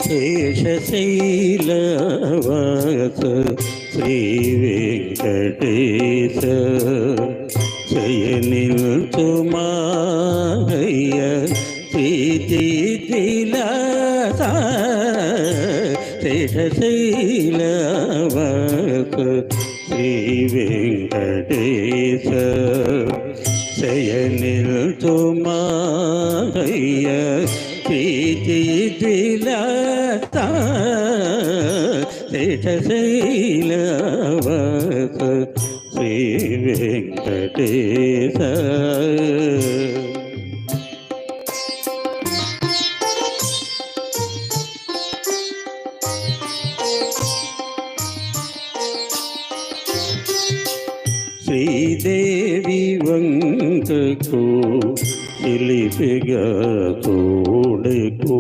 శేషశైలవాస శ్రీ వెంకటేశ శయనిల్చుమాహయ్య శ్రీతిలాస శేషశైలవాస శ్రీ వెంకటేశ శయనిల్చుమాహయ్య శ్రీతిలాస శేషశైలవాస శ్రీ వెంకటేశ. శ్రీదేవి వంకకు చిలిపిగా తోడకు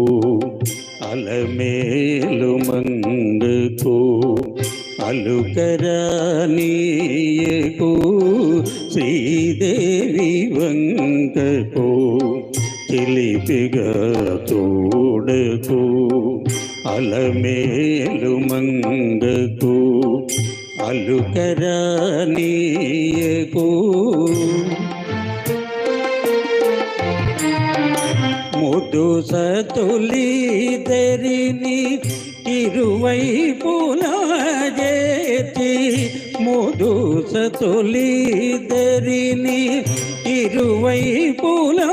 అలమేలు మంగకు అలుకరానీయకు శ్రీదేవి వంకకు చిలిపిగా తోడకు అలమేలు మంగకు అలుకరానీయకు ముదు సతులిదరిని ఇరువైపులా చేతి ముదు సతులిదరిని ఇరువైపులా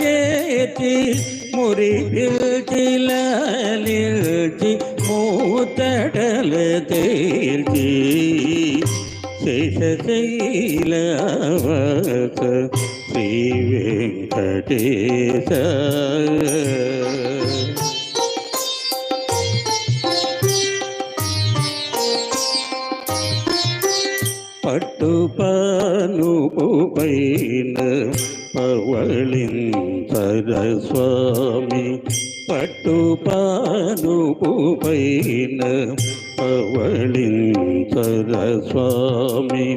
చేతి మురి పిల్చిలచి మూతడల తేల్చి శేషశైలవాస శ్రీ వెంకటేశ. పట్టుపానుపు పైన పవళింతర స్వామి పట్టుపానుపు పైన పవళింతర స్వామి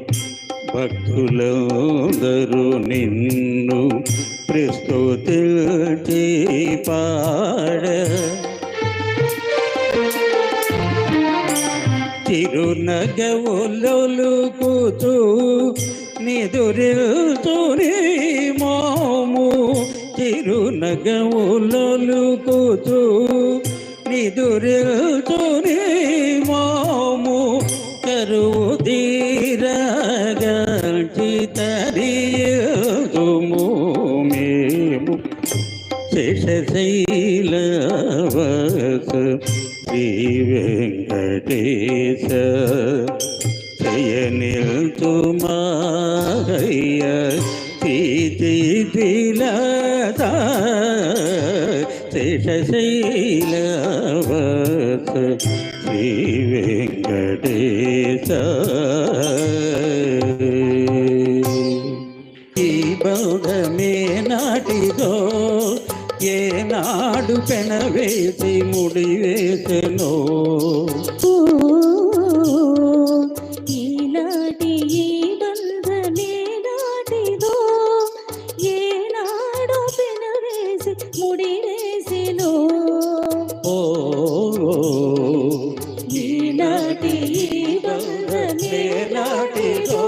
భక్తులందరూ నిన్ను ప్రస్తుతించి పాడ చిరునగవులొలుకుతూ నిదురిల్తుని మోము చిరునగవులొలుకుతూ నిదురిల్తుని మోము కరువు తీరగల్చి తరియుము మేము శేషశైలవాస శ్రీ వెంకటేశ శయనిల్చుమాహయ్య శ్రీతిలాస శేషశైలవాస శ్రీ వెంకటేశ. ఈ బౌధమే నాటిదో ఏనాడు పెనవేసి ముడివేసెనో ఈనాటి ఈ బంధమే నాటిదో ఏనాడు పెనవేసి ముడివేసెనో ఈనాటి ఈ బంధమే నాటిదో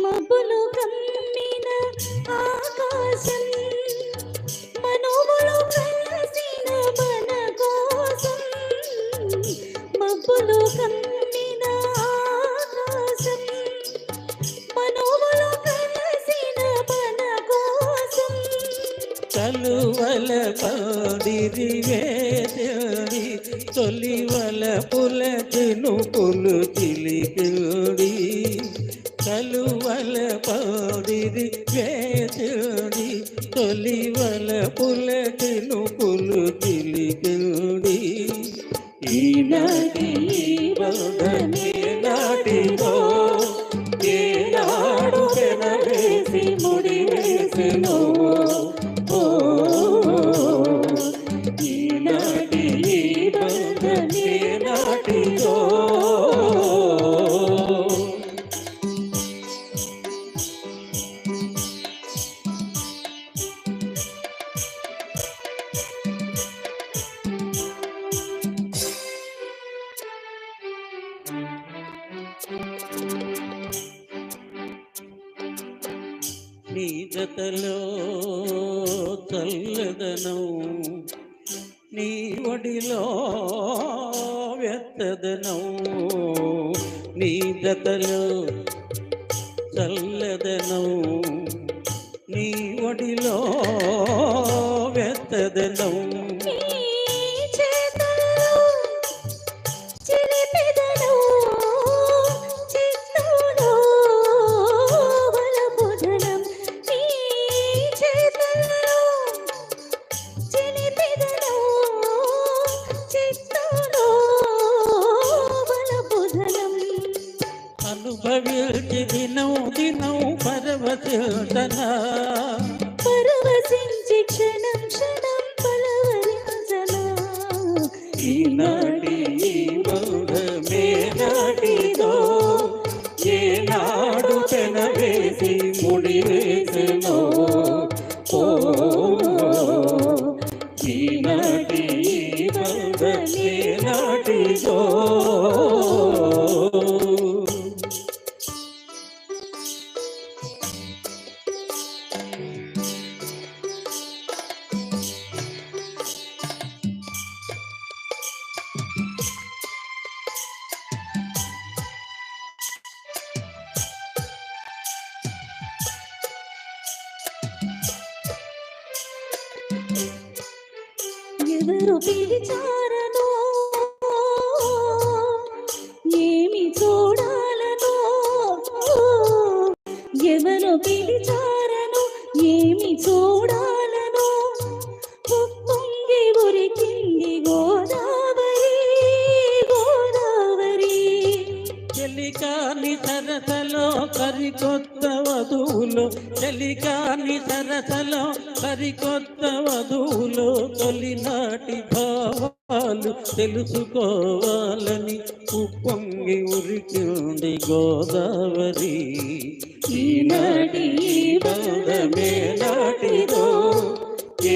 మబ్బులు కమ్మిన ఆకాశం మనోబలు కలిసిన మన కోసం మబ్బులు కమ్మిన ఆకాశం మనోబలు కలిసిన మన కోసం చలువల పాడిరి వేదడి తొలివల పుల చినుకులు చిలికిడి కలువల పాడిరి వేదడి తొలివల పుల చినుకులు చిలికిడి ఈనాటి బౌధమే నాటిదో ఏనాడు పెనవేసి ముడివేసెనో నీ జతలో చల్లదనం, నీ ఒడిలో వెచ్చదనం, నీ జతలో చల్లదనం, నీ ఒడిలో వెచ్చదనం. నీ చేతుల్లో చిలిపెదను, చిత్తులో వలపుదనం. నీ చేతుల్లో చిలిపెదను, చిత్తులో వలపుదనం. అనుభవించి దినం దినం పరవశిల్తనా, పరవశించి క్షణం క్షణం పలవరించనా. ఈనాటి ఈ బంధమే నాటిదో, ఏనాడు పెనవేసి ముడివేసెనో. ఓ ఈనాటి ఈ బంధమే నాటిదో. ఎవరు పిలిచారనో, ఏమి చూడాలనో. ఎవరు పిలిచారనో, ఏమి చూడాలనో. ఉప్పొంగి ఉరికింది గోదావరి, గోదావరి. చెలికాని సరసలో సరికొత్త వధువులు, చెలికాని సరసలో సరికొత్త వధువులు, తొలినాటి భావాలు తెలుసుకోవాలని ఉప్పొంగి ఉరికింది గోదావరి. ఈనాటి ఈ బంధమే నాటిదో,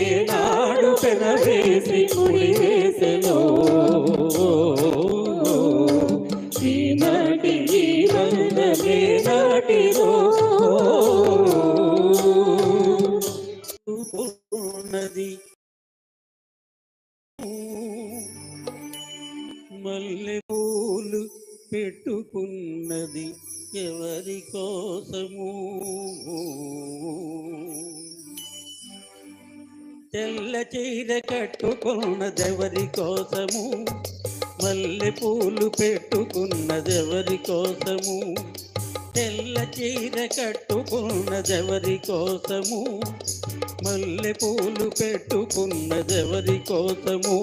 ఏనాడు పెనవేసి కుడివేసెనో. ఈనాటి ఈ బంధమే నాటిదో. ఉన్నది మల్లె పూలు పెట్టుకున్నది ఎవరి కోసము, తెల్ల చీర కట్టుకున్నదెవరి కోసము, మల్లె పూలు పెట్టుకున్నదెవరి కోసము, తెల్ల చీర కట్టుకున్నదెవరి కోసము, మల్లె పూలు పెట్టుకున్నదెవరి కోసము.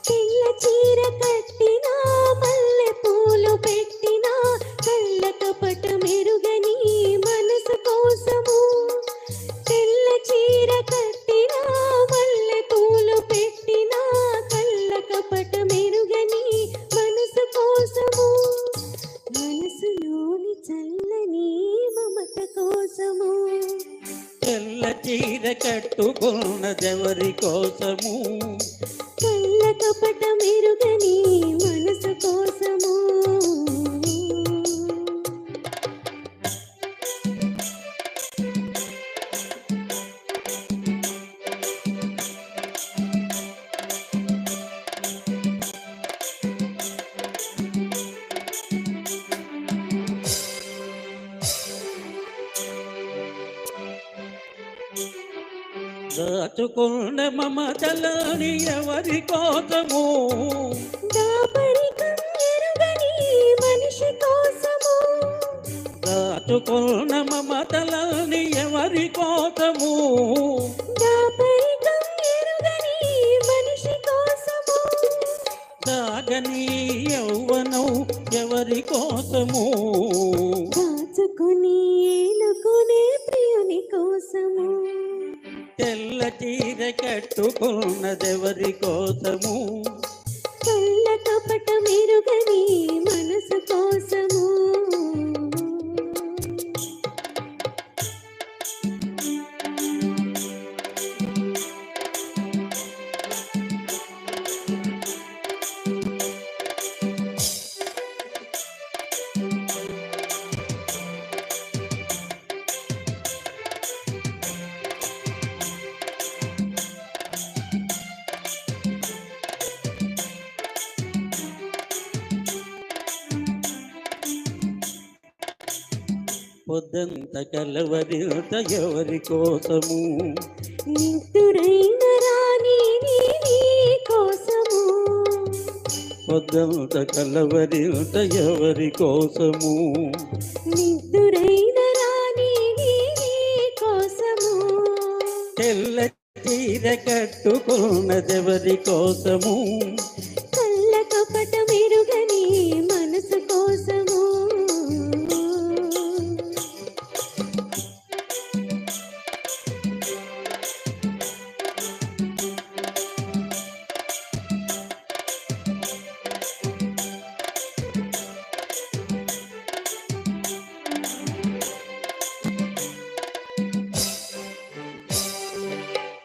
తెల్ల చీర కట్టినా, మల్లె పూలు పెట్టినా, కళ్ళ కపట మెరుగని మనసు కోసము. తెల్ల చీర కట్టినా, మల్లె పూలు పెట్టినా, కళ్ళ కపట మెరుగని మనసు కోసము. మనసులోని చల్లని మమత కోసము. తెల్ల చీర కట్టుకున్నదెవరి కోసము, కళ్ళ కపట మెరుగని మనసు కోసము. దాచుకున్న మమతలని ఎవరి కోసము, దాపరికం ఎరుగని మనిషి కోసము. దాచుకున్న మమతలని ఎవరి కోసము, దాపరికం ఎరుగని మనిషి కోసము. దాగని యౌవనం ఎవరి కోసము, దాచుకుని ఏలుకునే ప్రియుని కోసము. తెల్ల చీర కట్టుకున్నదెవరి కోసము, కళ్ళ కపట మెరుగని మనసు కోసము. పొద్దంత కలవరింత ఎవరి కోసము నిద్దురైన రాణి నీ కోసము పొద్దంత కలవరింత ఎవరి కోసము నిద్దురైన రాణి నీ కోసము తెల్ల చీర కట్టుకున్నదెవరి కోసము కళ్ళ కపట మెరుగని మనసు కోసము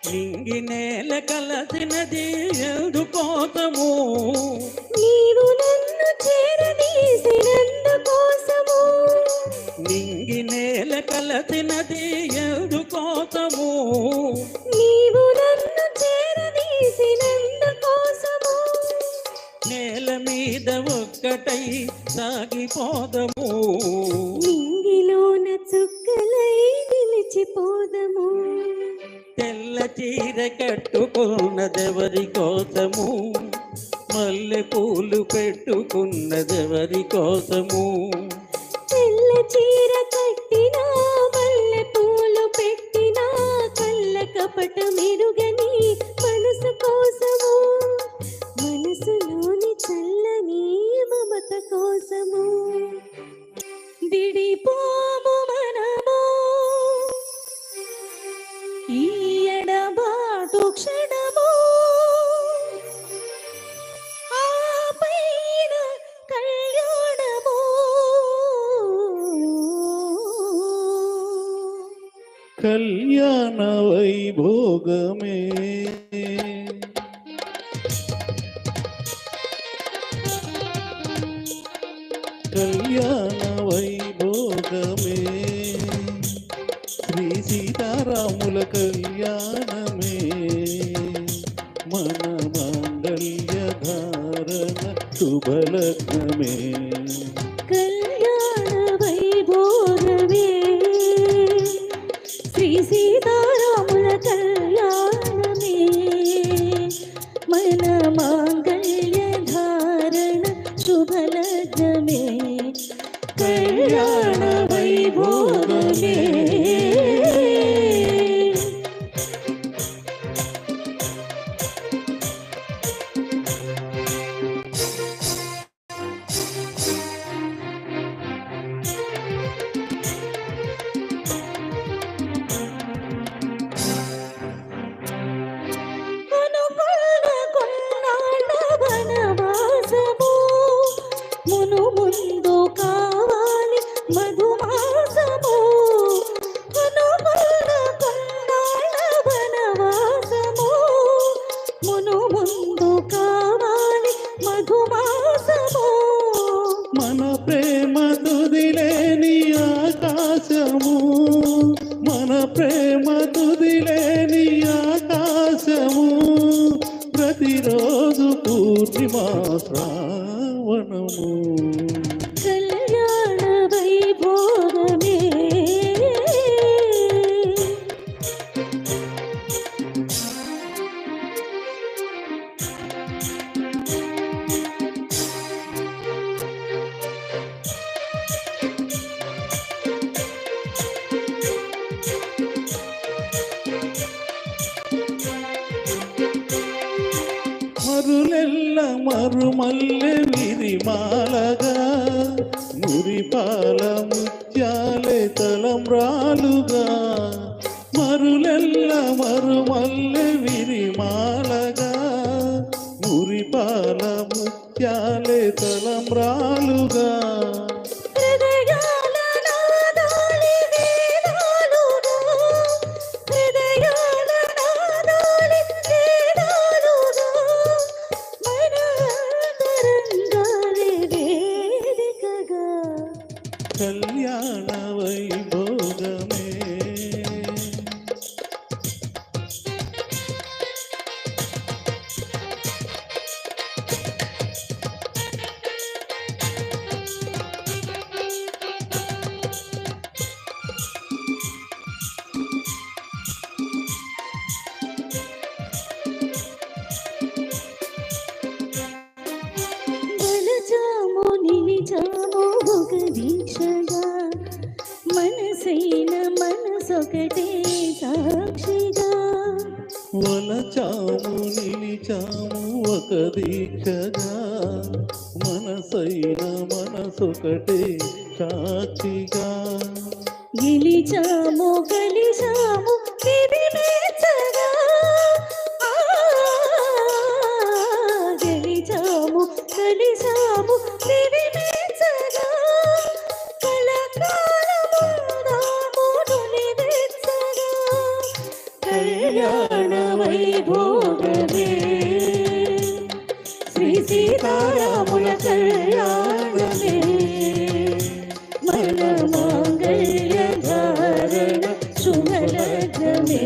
నింగి నేల కలసినది ఎందుకోసము నీవు నన్ను చేరదీసినందుకోసము నింగి నేల కలసినది ఎందుకోసము నీవు నన్ను చేరదీసినందుకోసము నేల మీద ఒక్కటై సాగిపోదము నింగిలోన చుక్కలై నిలిచిపోదము తెల్ల చీర కట్టుకున్నదెవరి కోసము మల్లె పూలు పెట్టుకున్నదెవరి కోసము తెల్ల చీర కట్టినా మల్లె పూలు పెట్టినా కళ్ళ కపట మెరుగని మనసు కోసము మనసులోని చల్లని మమత కోసము విడిపోము మనము ఈ ఎడబాటు క్షణము ఆ పైన కళ్యాణము కళ్యాణ వైభోగమే కళ్యాణ వైభోగమే శ్రీ సీతారాముల కళ్యాణమే మన మాంగళ్య ధారణ శుభలగ్నమే కళ్యాణ వైభోగమే శ్రీ సీతారాముల కళ్యాణమే మన మాంగళ్య ధారణ శుభలగ్నమే కళ్యాణ వైభోగమే మును ముందు కావాలి మధుమాసము కొన్నాళ్ళ వనవాసము మును ముందు కావాలి మధుమాసము మన ప్రేమ తుదిలేని ఆకాశము మన ప్రేమ తుదిలేని ఆకాశము ప్రతిరోజు పూర్ణిమా శ్రావణము కళ్యాణ వైభోగమే మరులెల్ల మరుమల్లె విరిమాలగా మురిపాల ముత్యాలే తలంబ్రాలుగా మరులెల్ల మరుమల్లె విరిమాలగా మురిపాల ముత్యాలే తలంబ్రాలుగా హృదయాల నాదాలి వేదాలుగా హృదయాల నాదాలి వేదాలుగా మన అంతరంగాలే వేదికగా కళ్యాణ వైభోగమే మనసొకటే సాక్షిగా వలచాము నిలిచాము ఒక దీక్షగా మనసైన మనసొకటే సాక్షిగా గెలిచాము కలిశాము ఇది మెచ్చగా ఆ, గెలిచాము కలిశాము ఇది మెచ్చగా కలకాలము నాము నులివెచ్చగా కళ్యాణ వైభోగమే శ్రీ సీతారాముల కళ్యాణమే మన మాంగళ్య ధారణ శుభలగ్నమే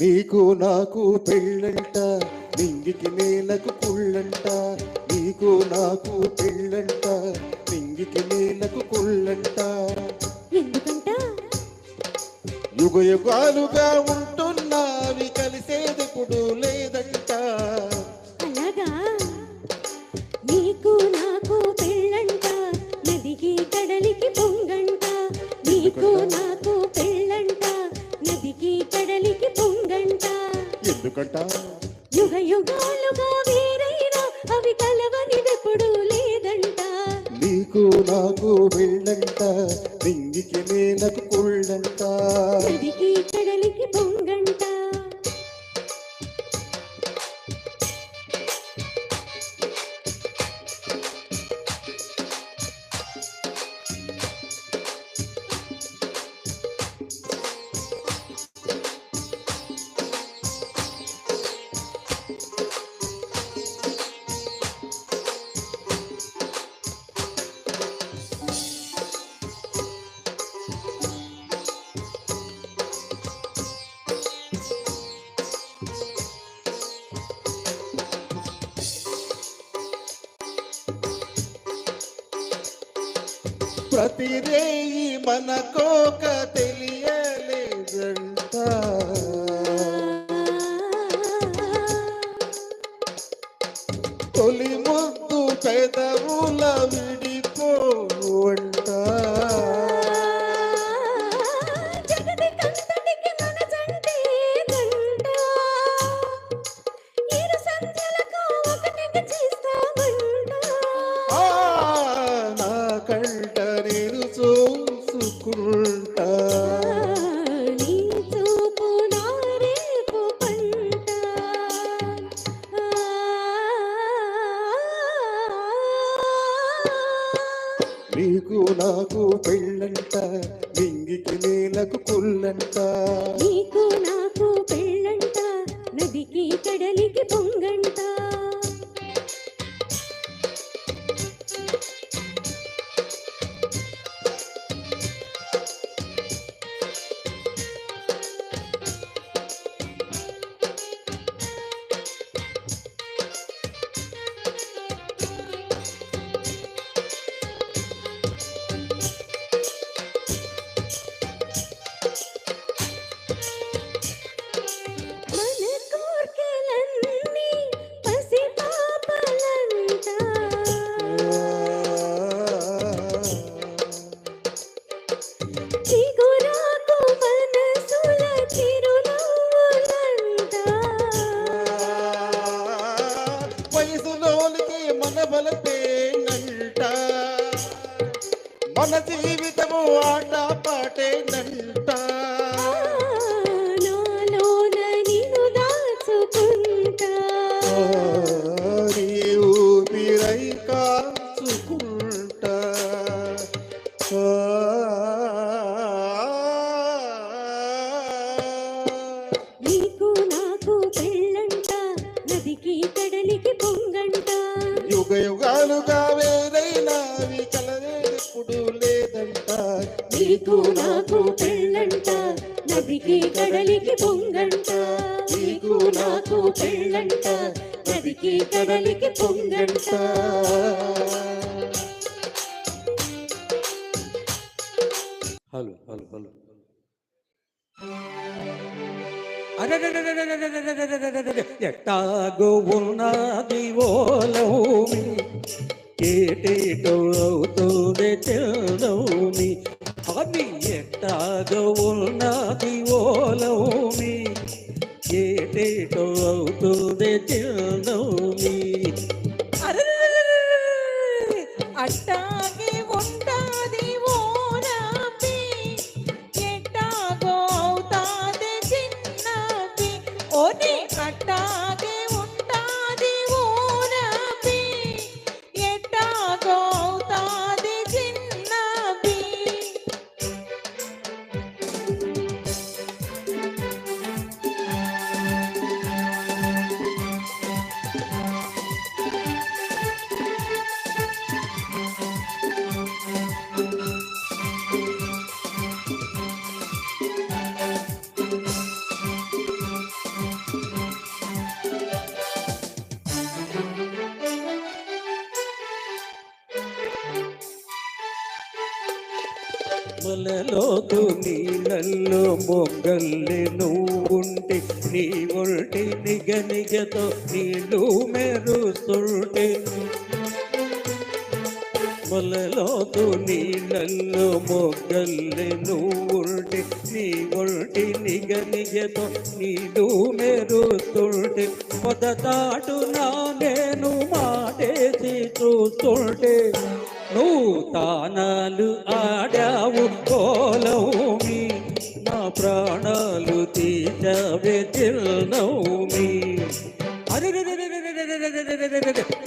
నీకు నాకు పెళ్ళంట నింగికి నేలకు కుళ్ళంట నీకు నాకు పెళ్ళంట నింగికి నేలకు కుళ్ళంట ఎందుకంట యుగ యుగాలుగా ఉంటున్నావి కలిసేదెప్పుడు లేదంట అలాగా నీకు నాకు పెళ్ళంట నదికి కడలికి పొంగంట నీకు నాకు పెళ్ళంట నదికి కడలికి పొంగంట ఎందుకంట యుగ యుగాలుగా వేరైనా అవి కలవనిదెప్పుడు లేదంట నీకు నాకు పెళ్ళంట నింగికి నేలకు కుళ్ళంట నదికి కడలికి పొంగంట ప్రతిరేయి మనకోక తెలియలేదంట తొలి ముద్దు పెదవుల విడిపోవంట జగతికంతటికి మన జంటే జంట ఇరు సంధ్యలకు ఒకటిగా చేస్తామంట ఆ, నా కంట నేను చూసుకుంటా నీ చూపు నా రేపు పంట నీకు నాకు పెళ్ళంట నింగికి నేలకు కుళ్ళంట నీకు నాకు పెళ్ళంట నదికి కడలికి పొంగంట మన కోర్కెలన్నీ పసి పాపలంట చిగురాకు మనసుల చిరునవ్వులంట వయసులోనికి మన బలపేనంట మన జీవితము ఆట పాటేనంట నాలోన నిన్ను దాచుకుంటా నీ ఊపిరై కాచుకుంటా నీకు నాకు పెళ్ళంట నదికి కడలికి పొంగంట యుగ యుగాలుగా వేరైనవి కలవేదెప్పుడు లేదంట నీకు నాకు పెళ్ళంట నదికి కడలికి పొంగంట నీకు నాకు పెళ్ళంట నదికి కడలికి పొంగంట హలో హలో హలో ఎట్టాగో ఉన్నది ఓలౌమి ఏటేటో అవుతుంది తెలౌమి అది ఎట్టాగో ఉన్నది ఓలౌమి ఏటేటో అవుతుంది తెలౌమి అట్టాగే ఉంటాది ఓ నాపి ఎట్టాగో అవుతాది చిన్నపి ఓని అట్టాగే ఉంటాది ఓ నాపి ఎట్టాగో అవుతాది చిన్నపి మొలలోతు నీళ్ళల్లో మొగ్గల్లే నువ్వుంటే నీ ఒంటి నిగనిగతో నీళ్ళు మెరుస్తుంటే మొలలోతు నీళ్ళల్లో మొగ్గల్లే నువ్వుంటే నీ ఒంటి నిగనిగతో నీళ్ళు మెరుస్తుంటే పొదతాటున నేను మాటేసి చూస్తుంటే నువ్వు తానాలు ఆడావు కోలవుమి నా ప్రాణాలు తీసావే చిరునవ్వుమి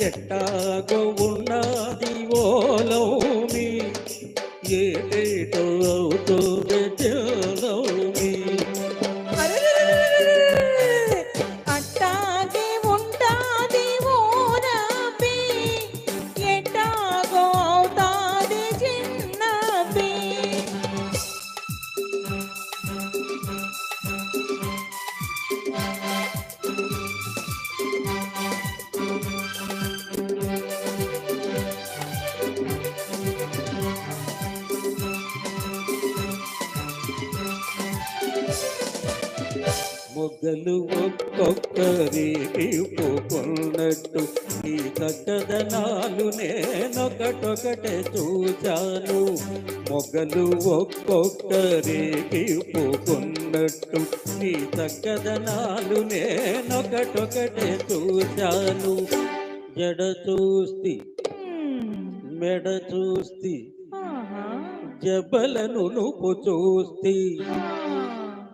ఎట్టాగో ఉన్నది ఓలవుమి ఏటేటో అవుతుంది చిరునవ్వుమి అట్టాగే ఉంటాది ఓరపి ఎట్టాగో అవుతాది చిన్నపి మొగ్గలు ఒక్కొక్కరికి పోకున్నట్టు ఈ చక్కదనాలు నేనొకటొకటే చూశాను మొగ్గలు ఒక్కొక్కరికి పోకున్నట్టు నీ చక్కదనాలు నేనొకటొకటే చూశాను జడ చూస్తి మెడ చూస్తి జబలను నువ్వు చూస్తి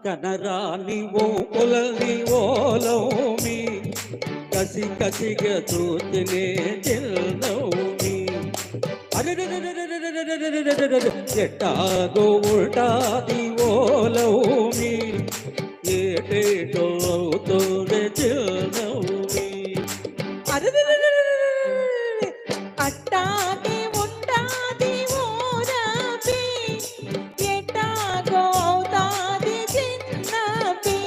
కనరాని ఓ పొలని ఓలవుమి కసి కసిగా చూస్తేనే చిరునవ్వుమి ఎట్టాగో ఉల్టాది ఓలవుమి ఏటేటో అవుతుంది చిరునవ్వుమి అట్టాగే ఉంటాది ఓరపి ఎట్టాగో అవుతాది చిన్నపి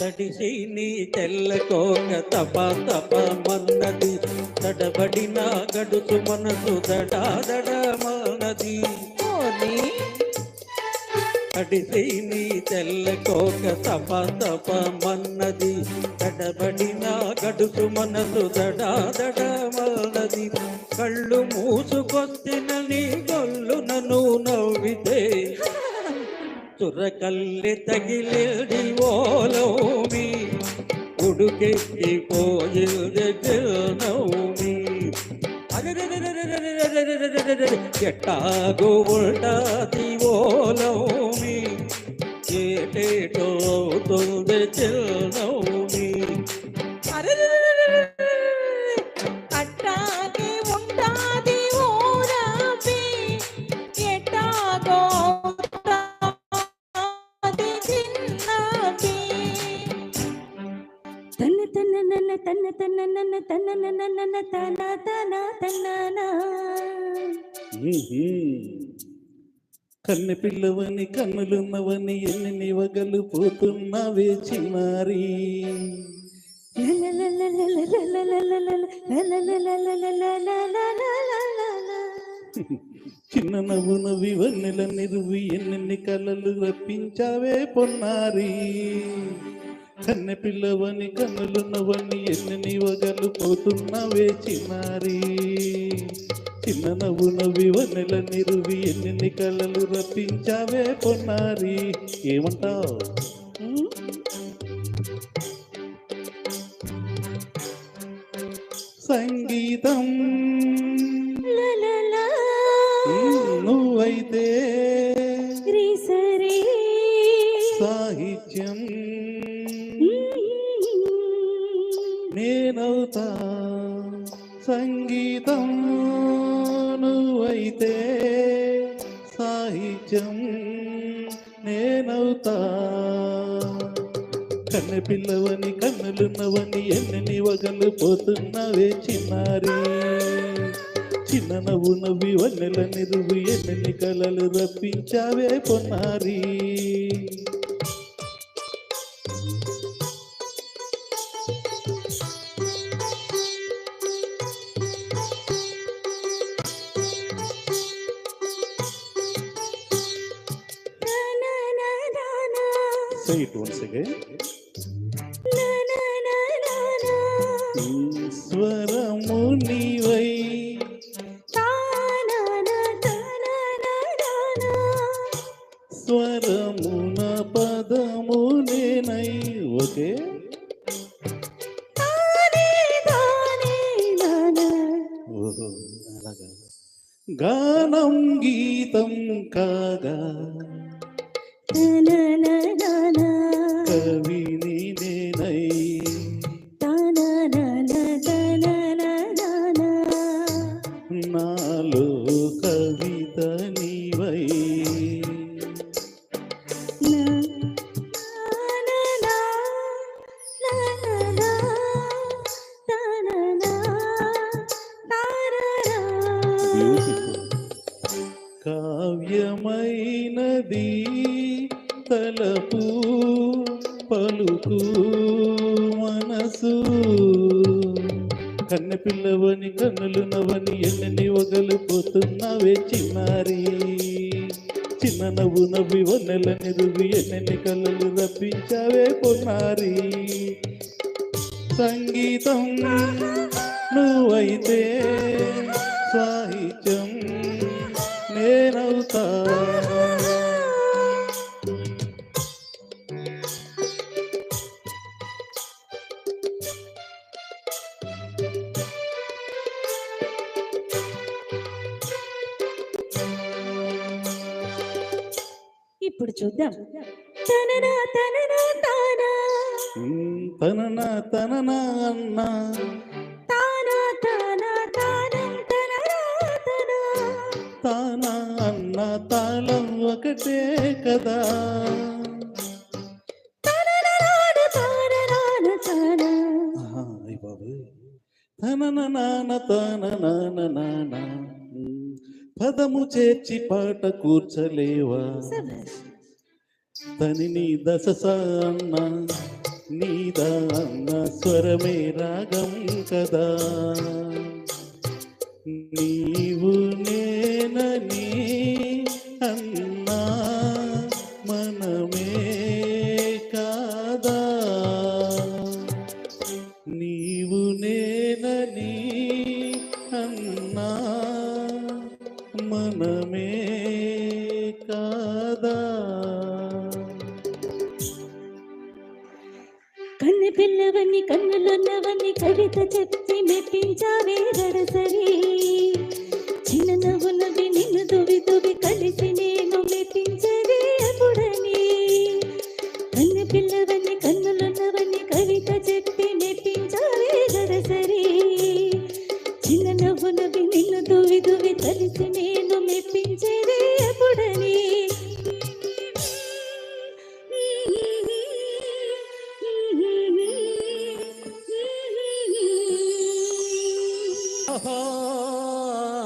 తడిసి నీ తెల్లకోక తప తప మన్నది తడబడిన గడుచు మనసు దడాదడమన్నది తడిసి నీ తెల్లకోక తప తప మన్నది తడబడిన గడుచు మనసు దడాదడమన్నది కళ్ళు మూసుకొచ్చిన నీ గొల్లునను నవ్వితే చురకల్లి తగిలేది ఓలవుమి ఉడుకెక్కి పోయేది చిరునవ్వుమి ఎట్టాగో ఉల్టాది ఓలవుమి ఏటేటో అవుతుంది చిరునవ్వుమి అట్టాగే ఉంటాది ఓరపి ఎట్టాగో అవుతాది చిన్నపి తన తన నన్న తన తన నన్న తన నన్న నన్న తన తన తన కన్నె పిల్లవని కన్నులున్నవని ఎన్ని నివగలు పోతున్నావే చిన్నారి చిన్న నవ్వు నవ్వి వన్నెల నిరువి ఎన్నెన్ని కలలు రప్పించావే పొన్నారి కన్నె పిల్లవని కన్నులున్నవని ఎన్ని వగలు పోతున్నావే చిన్నారి చిన్న నవ్వు నవ్వి వన్నెల నిరువి ఎన్నెన్ని కలలు రప్పించావే పొన్నారి ఏమంటావు సంగీతం నువ్వైతే సాహిత్యం నేనవుతా సంగీతం నువ్వైతే సాహిత్యం నేనవుతా కన్నె పిల్లవని కన్నులున్నవని ఎన్నెన్ని వగలు పోతున్నావే చిన్నారి చిన్న నవ్వు నవ్వి వన్నెల నిరువి ఎన్నెన్ని కలలు రప్పించావే పొన్నారి Say it once again. స్వరము నీవై స్వరమున పదము నేనై ఓకే ఓహో అలాగా గానం గీతం కాగా కవిని నేనై నాలో కవిత నీవై కావ్యమైనది తలపు పలుకు మనసు కన్నె పిల్లవని కన్నులు నవ్వని ఎన్నెన్ని వగలు పోతున్నావే చిన్నారి చిన్న నవ్వు నవ్వి వన్నెల నిరువి ఎన్నెన్ని కళ్ళలు రప్పించావే పొన్నారి సంగీతం నువ్వైతే సాహిత్యం నేనవుతా ఇప్పుడు చూద్దాం తననా తననా తానా తననా తననా అన్నా తానా తానా తానం తననా తనా తానా అన్న తాళం ఒకటే కదా తననాన తాననాన తానా అయ్య బాబు తనన నాన్న తాన నాన్న నాన్న పదము చేర్చి పాట కూర్చలేవా తనిని దశ అన్న నీదా అన్న స్వరమే రాగం కదా నీవు నేనని అన్నా మనమే కాదా నీవు నేనని అన్నా మనమే కాదా కన్నె పిల్లవని కన్నులున్నవని కవిత చెప్పి మెప్పించావే గడసరి చిన్న నవ్వులవి నిన్ను దువి దువి కలిసి నేను మెప్పించదే అప్పుడని కన్నె పిల్లవని కన్నులున్నవని కవిత చెప్పి మెప్పించావే గడసరి చిన్న నవ్వులవి నిన్ను దువి దువి కలిసి నేను మెప్పించదే అప్పుడని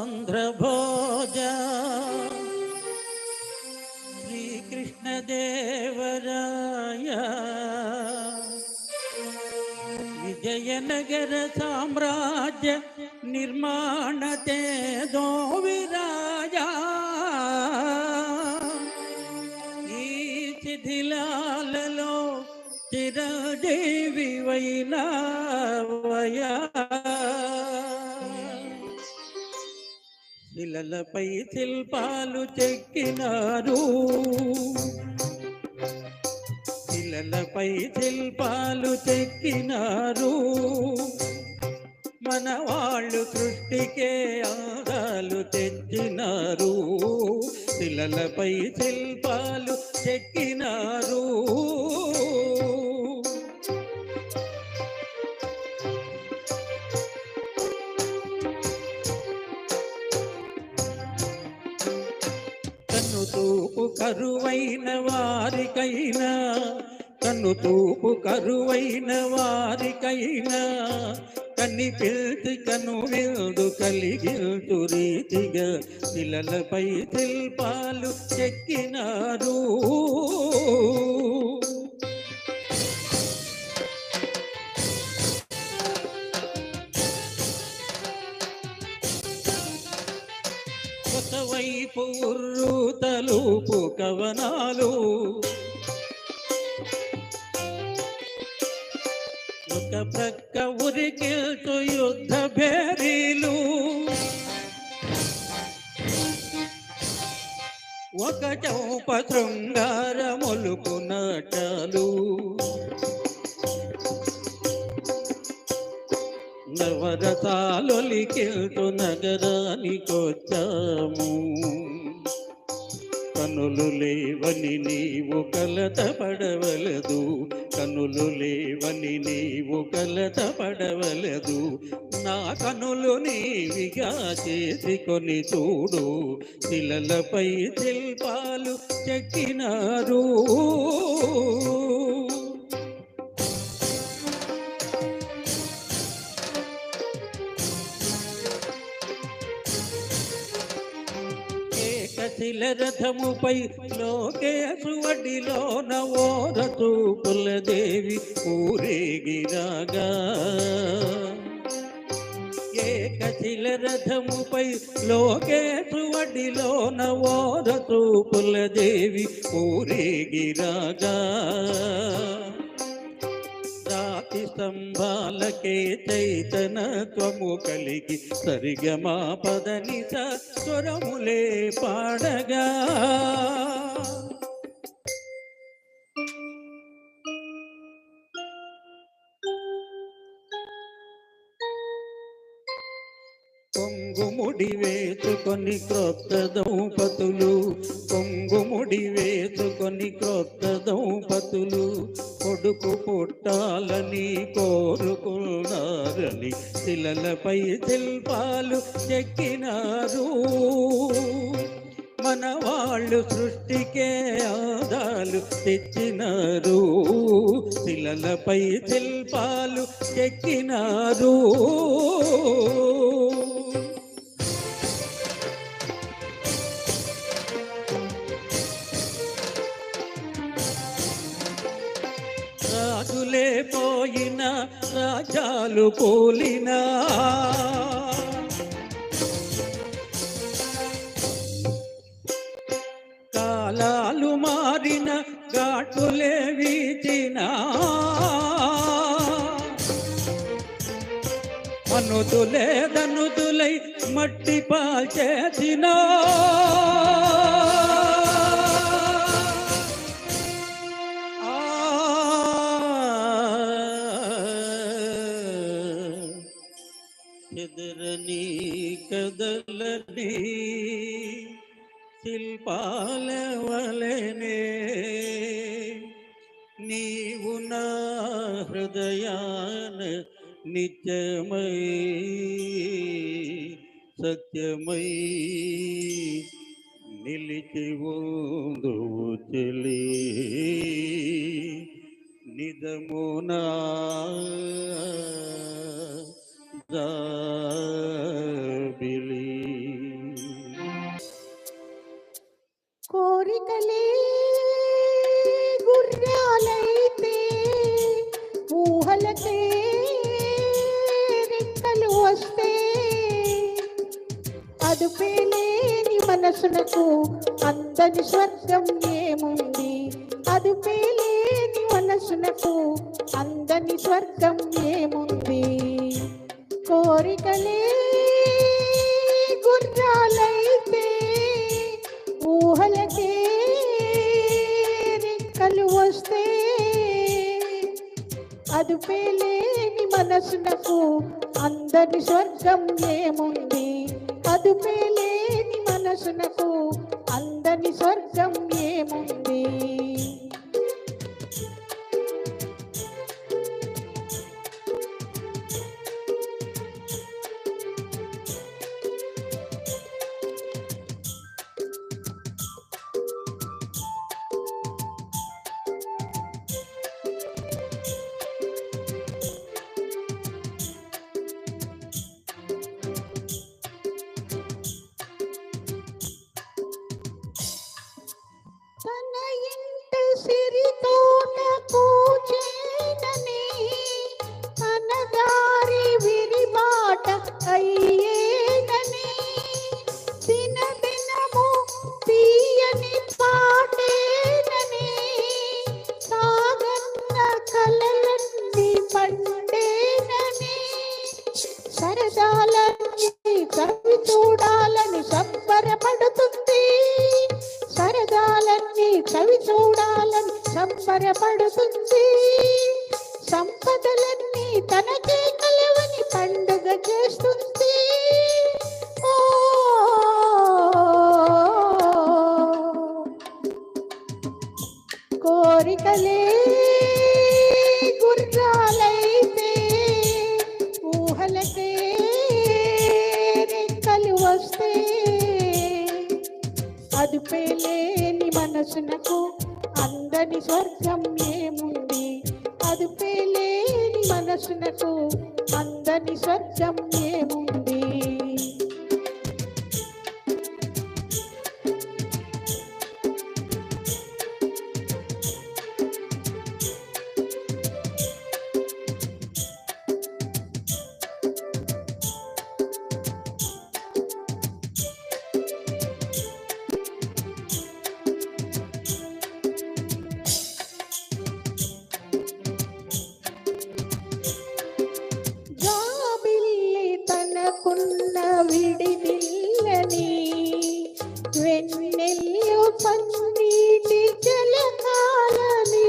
ఆంధ్రభోజ శ్రీకృష్ణదేవరాయ విజయనగర సామ్రాజ్య నిర్మాణ తేదో విరాజ ఈ శిథిలాలలో చిరజీవి వైనావయా శిలలపై శిల్పాలు చెక్కినారు శిలలపై శిల్పాలు చెక్కినారు మన వాళ్ళు సృష్టికే ఆదాలు తెచ్చినారు శిలలపై శిల్పాలు చెక్కినారు కన్ను తూపు కరువైన వారికైనా కన్ను తూపు కరువైన వారికైనా కన్ని పిల్చి కను విల్దు కలిగిల్తు రీతిగా శిలలపై శిల్పాలు చెక్కినారు. ఒకవైపు ఉర్రు తలుపు కవనాలు, ఒక ప్రక్క ఉరికిల్తు యుద్ధ భేరీలు, ఒక చౌప శృంగార మొలుపు నాటాలు. నవరసాలొలికిల్తు నగరానికొచ్చాము, కనులు లేవని నీవు కలత పడవలదు, కనులు లేవని నీవు కలత పడవలదు. నా కనులు నీవిగా చేసుకొని చూడు, శిలలపై శిల్పాలు చెక్కినారు. శిల రథముపై లోకేశు వడిలోన ఓర చూపుల దేవి ఊరేగిరాగా, ఏకశిల రథముపై లోకేశు వడిలోన ఓర చూపుల దేవి ఊరేగిరాగా. రాతి స్తంభాలకే చైతన్యత్వము కలిగి సరిగమా పదని స్వరములే పాడగా. కొంగుముడి వేసుకొని క్రొత్త దంపతులు, కొంగుముడి వేసుకొని క్రొత్త దంపతులు కొడుకు పుట్టాలని కోరుకున్నారని శిలలపై శిల్పాలు చెక్కినారు. మన వాళ్ళు సృష్టికే ఆదాలు తెచ్చినారు, శిలలపై శిల్పాలు చెక్కినారు. రాజులే పోయిన రాజాలు పోలినా, కాలాలు మారిన ఘాటులే వీచినా, అనుదులే దనుదులై మట్టి పాల్చేసినా, ఎదరని కదలని శిల్పాల వలెనే నీవు నా హృదయాన నిత్యమై సత్యమై నిలిచి ఉందువు చెలి నిజమునా జాబిలి. కోరికలే గుర్రాలైతే ఊహలకే రెక్కలు వస్తే అదుపేలేని మనసునకు అందని స్వర్గం ఏముంది, అదుపేలేని మనసునకు అందని స్వర్గం ఏముంది. కోరికలే గుర్రాలైతే ఊహలకే రెక్కలు వస్తే అదుపేలేని మనసునకు అందని స్వర్గం ఏముంది, అదుపేలేని మనసునకు అందని స్వర్గం ఏముంది. సంబరపడుతుంది, సంపదలన్నీ తనకే కలవని పండుగ చేస్తుంది. ఓ కోరికలే గుర్రాలైతే ఊహలకే రెక్కలు వస్తే, అదుపే లేని మనసునకు అందని స్వర్గం ఏముంది, అదుపే లేని మనసునకు అందని స్వర్గం ఏముంది. తనకున్న విడిదిల్లని వెన్నెల్లు పన్నీటి జలకాలని,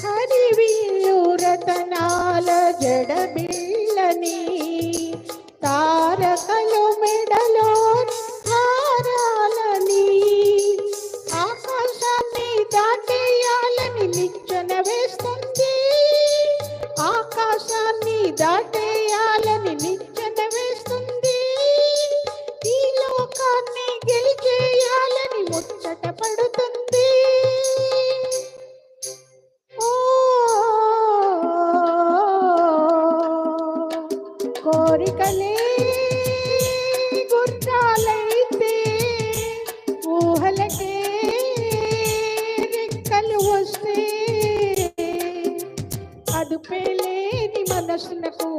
హరివిల్లు రతనాల జడబిళ్ళని, తారకలు మెడలో హారాలని, ఆకాశాన్ని దాటేయాలని నిచ్చెన వేస్తుంది, ఆకాశాన్ని దాటేయాలని నిచ్చెన వేస్తుంది, ఈ లోకాన్ని గెలిచేయాలని ముచ్చట పడుతుంది. ఓ కోరికలే గుర్రాలైతే ఊహలకే రెక్కలు వస్తే, అదుపే లేని మనసునకు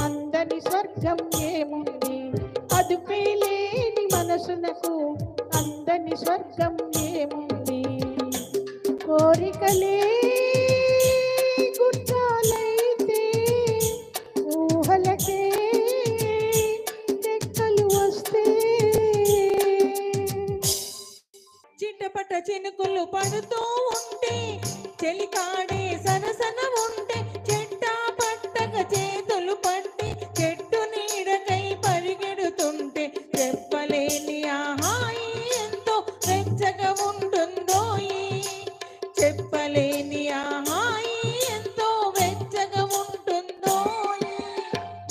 అందని స్వర్గం ఏముంది, అదుపే లేని మనసునకు అందని స్వర్గం ఏముంది. కోరికలే గుర్రాలైతే ఊహలకే రెక్కలు వస్తే, చిట్టపట చినుకులు పడుతూ ఉంటే, చెలికాడే సరసన ఉంటే, చెట్టా పట్టక చేతులు పట్టి చెట్టు నీడకై పరిగెడుతుంటే, చెప్పలేని ఆహాయి ఎంతో వెచ్చగా ఉంటుందోయి, చెప్పలేని ఆహాయి ఎంతో వెచ్చగా ఉంటుందోయి.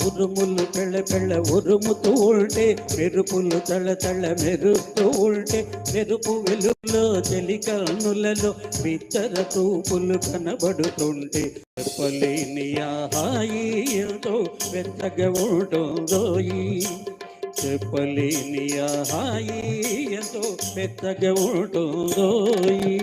ఉరుములు పెళ్ళ పెళ్ళ ఉరుముతూ ఉంటే, మెరుపులు తళ తళ మెరుస్తూ ఉంటే, మెరుపు వెలుగులో చెలి కన్నులలో బిత్తర తూపులు కనబడుతుంటే, చెప్పలేని ఆహాయి ఎంతో వెచ్చగా ఉంటుందోయి, చెప్పలేని ఆహాయి ఎంతో వెచ్చగా ఉంటుందోయి.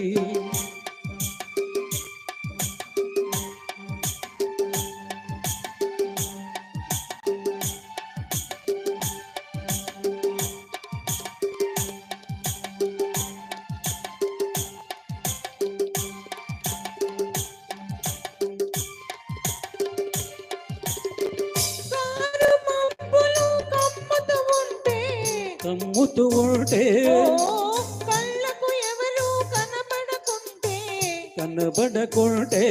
కమ్ముతూ ఉంటే, కళ్ళకు ఎవరు కనబడకుంటే, కనబడకుంటే,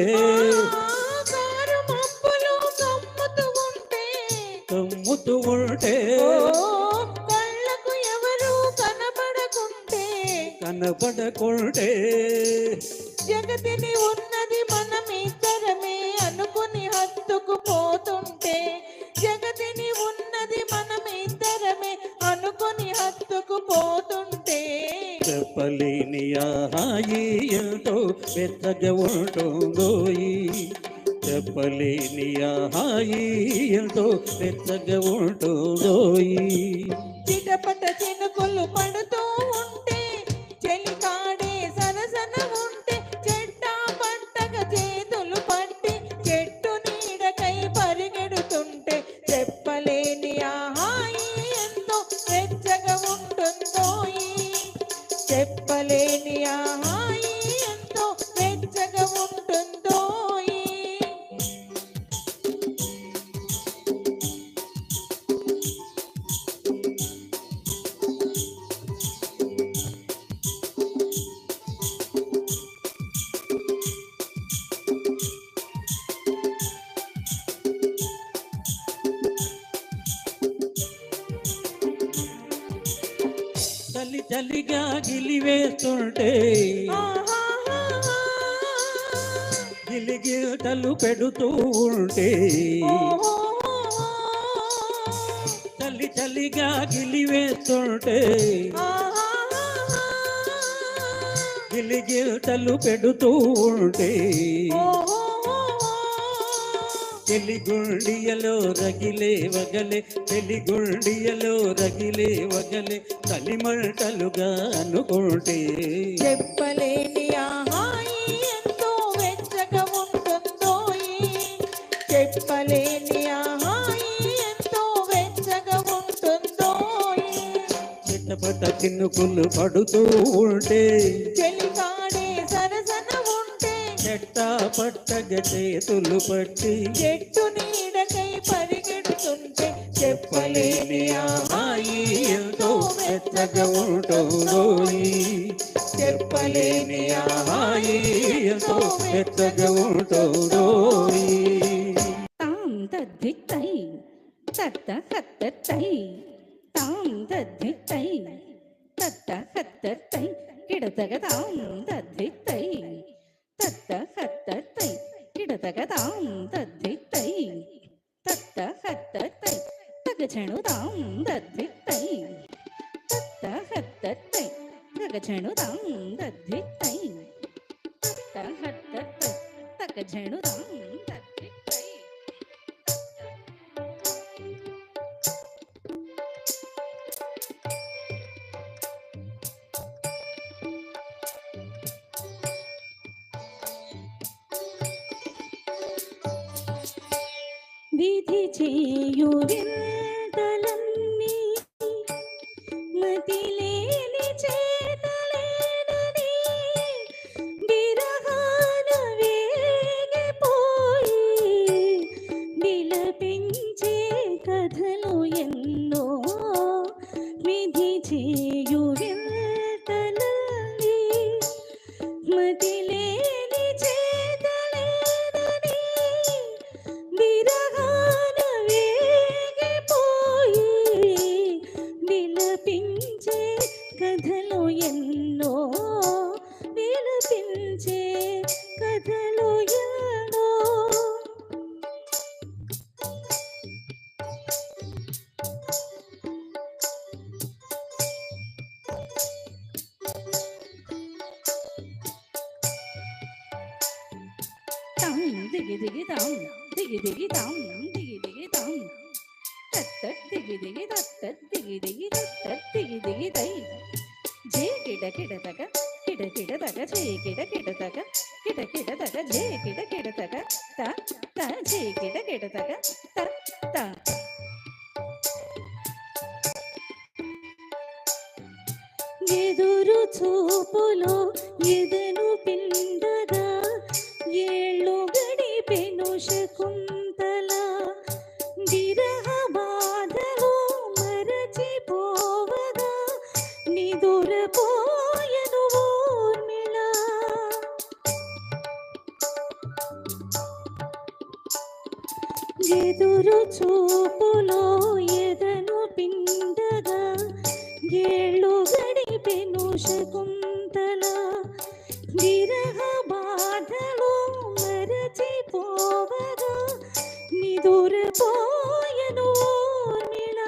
కారు మబ్బులు కమ్ముతూ ఉంటే, కమ్ముతూ ఉంటే, కళ్ళకు ఎవరు కనబడకుంటే, కనబడకుంటే, జగతిని ఉన్నది మనమిద్దరమే అనుకుని హత్తుకు పోతుంటే, జగతిని ఉన్నది మనమిద్దరమే అనుకుని హత్తుకు పోతుంటే, చెప్పలేని ఆహాయి ఎంతో వెచ్చగా ఉంటుందోయి, చెప్పలేని ఆహాయి ఎంతో వెచ్చగా ఉంటుందోయి. చిటపట చినుకులు పడుతూ ఉంటే, చెలికాడే సరసన ఉంటే, చెట్టా పట్టక చేతులు పట్టి చెట్టు నీడకై పరిగెడుతుంటే, చెప్పలేని ఆహాయి ఎంతో వెచ్చగా ఉంటుందోయి, చెప్పలేని ఆహాయి ఎంతో వెచ్చగా ఉంటుందోయి. చలి చలిగా గిలివేస్తుంటే ఆహాహాహా. గిలిగితలు పెడుతూ ఉంటే ఓహోహోహో. చలి చలిగా గిలివేస్తుంటే ఆహాహాహా. గిలిగితలు పెడుతూ ఉంటే ఓహోహోహో. చెలిగుండియలో రగిలే వగలే చెలిగుండియలో రగిలే వగలే కలిమంటలుగా అనుకుంటే చెప్పలేని ఆహాయి ఎంతో వెచ్చగా ఉంటుందోయి. చెప్పలేని ఆహాయి ఎంతో వెచ్చగా ఉంటుందోయి. చిట్టపట చినుకులు పడుతూ ఉంటే చెలికాడే సరసన ఉంటే చెట్టా పట్టగ చేతులు పట్టి చెట్టు నీడకై పరిగెడుతుంటే చెప్పలేని ఆహాయి ఎంతో మెత్తగా ఉంటుందోయి చెప్పలేని ఆహాయి ఎంతో మెత్తగా ఉంటుందోయి తాం తద్దిత్తై తత్త హత్తై తాం తద్దిత్తై తత్త హత్తై కిడతగతాం తద్దిత్తై తత్త హత్తై కిడతగతాం తద్దిత్తై తత్త హత్తై తగచెణుతాం తద్దిత్తై తత్త హత్తై తగచెణుతాం తద్దిత్తై తత్త హత్తై తగచెణుతాం తద్దిత్తై విధి చేయు వింతలన్నీ మతిలేని చేతలేనని విరహాన వేగిపోయి విలపించే కథలు ఎన్నో విధి చేయు వింతలన్నీ మతిలేని చేతలేనని విరహాన వేగిపోయి విలపించే కథలు ఎన్నో విలపించే కథలు ఎన్నో తాం దిగి దిగి తాం దిగి దిగి తాం దిగి దిగి తాం తత్త దిగి దిగి తత్త దిగి దిగి తత్త దిగి దిగి తై జే కిడ కిడ తగ కిడ కిడ తగ జే కిడ కిడ తగ కిడ కిడ తగ జే కిడ కిడ తగ త త జే కిడ కిడ తగ త త ఎదురు చూపులో ఎదను పిండగా ఏళ్ళు గడిపెను శకుంతల విరహ బాధలో మరచిపోవగా నిదురపోయను ఊర్మిళ ఎదురు చూపులో ఎదను పిండగా ఏళ్ళు గడిపెను శకుంతల విరహ బాధలో మరచిపోవగా నిదురపోయను ఊర్మిళ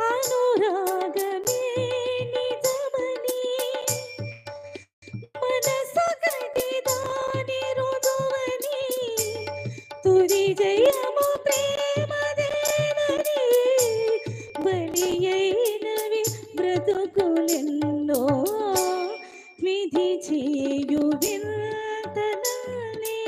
అనురాగమే నిజమని మనసొకటి దాని రుజువని తుది జయము ప్రేమదేనని బలి అయినవి బ్రతుకులెన్నో విధి చేయు వింతలనే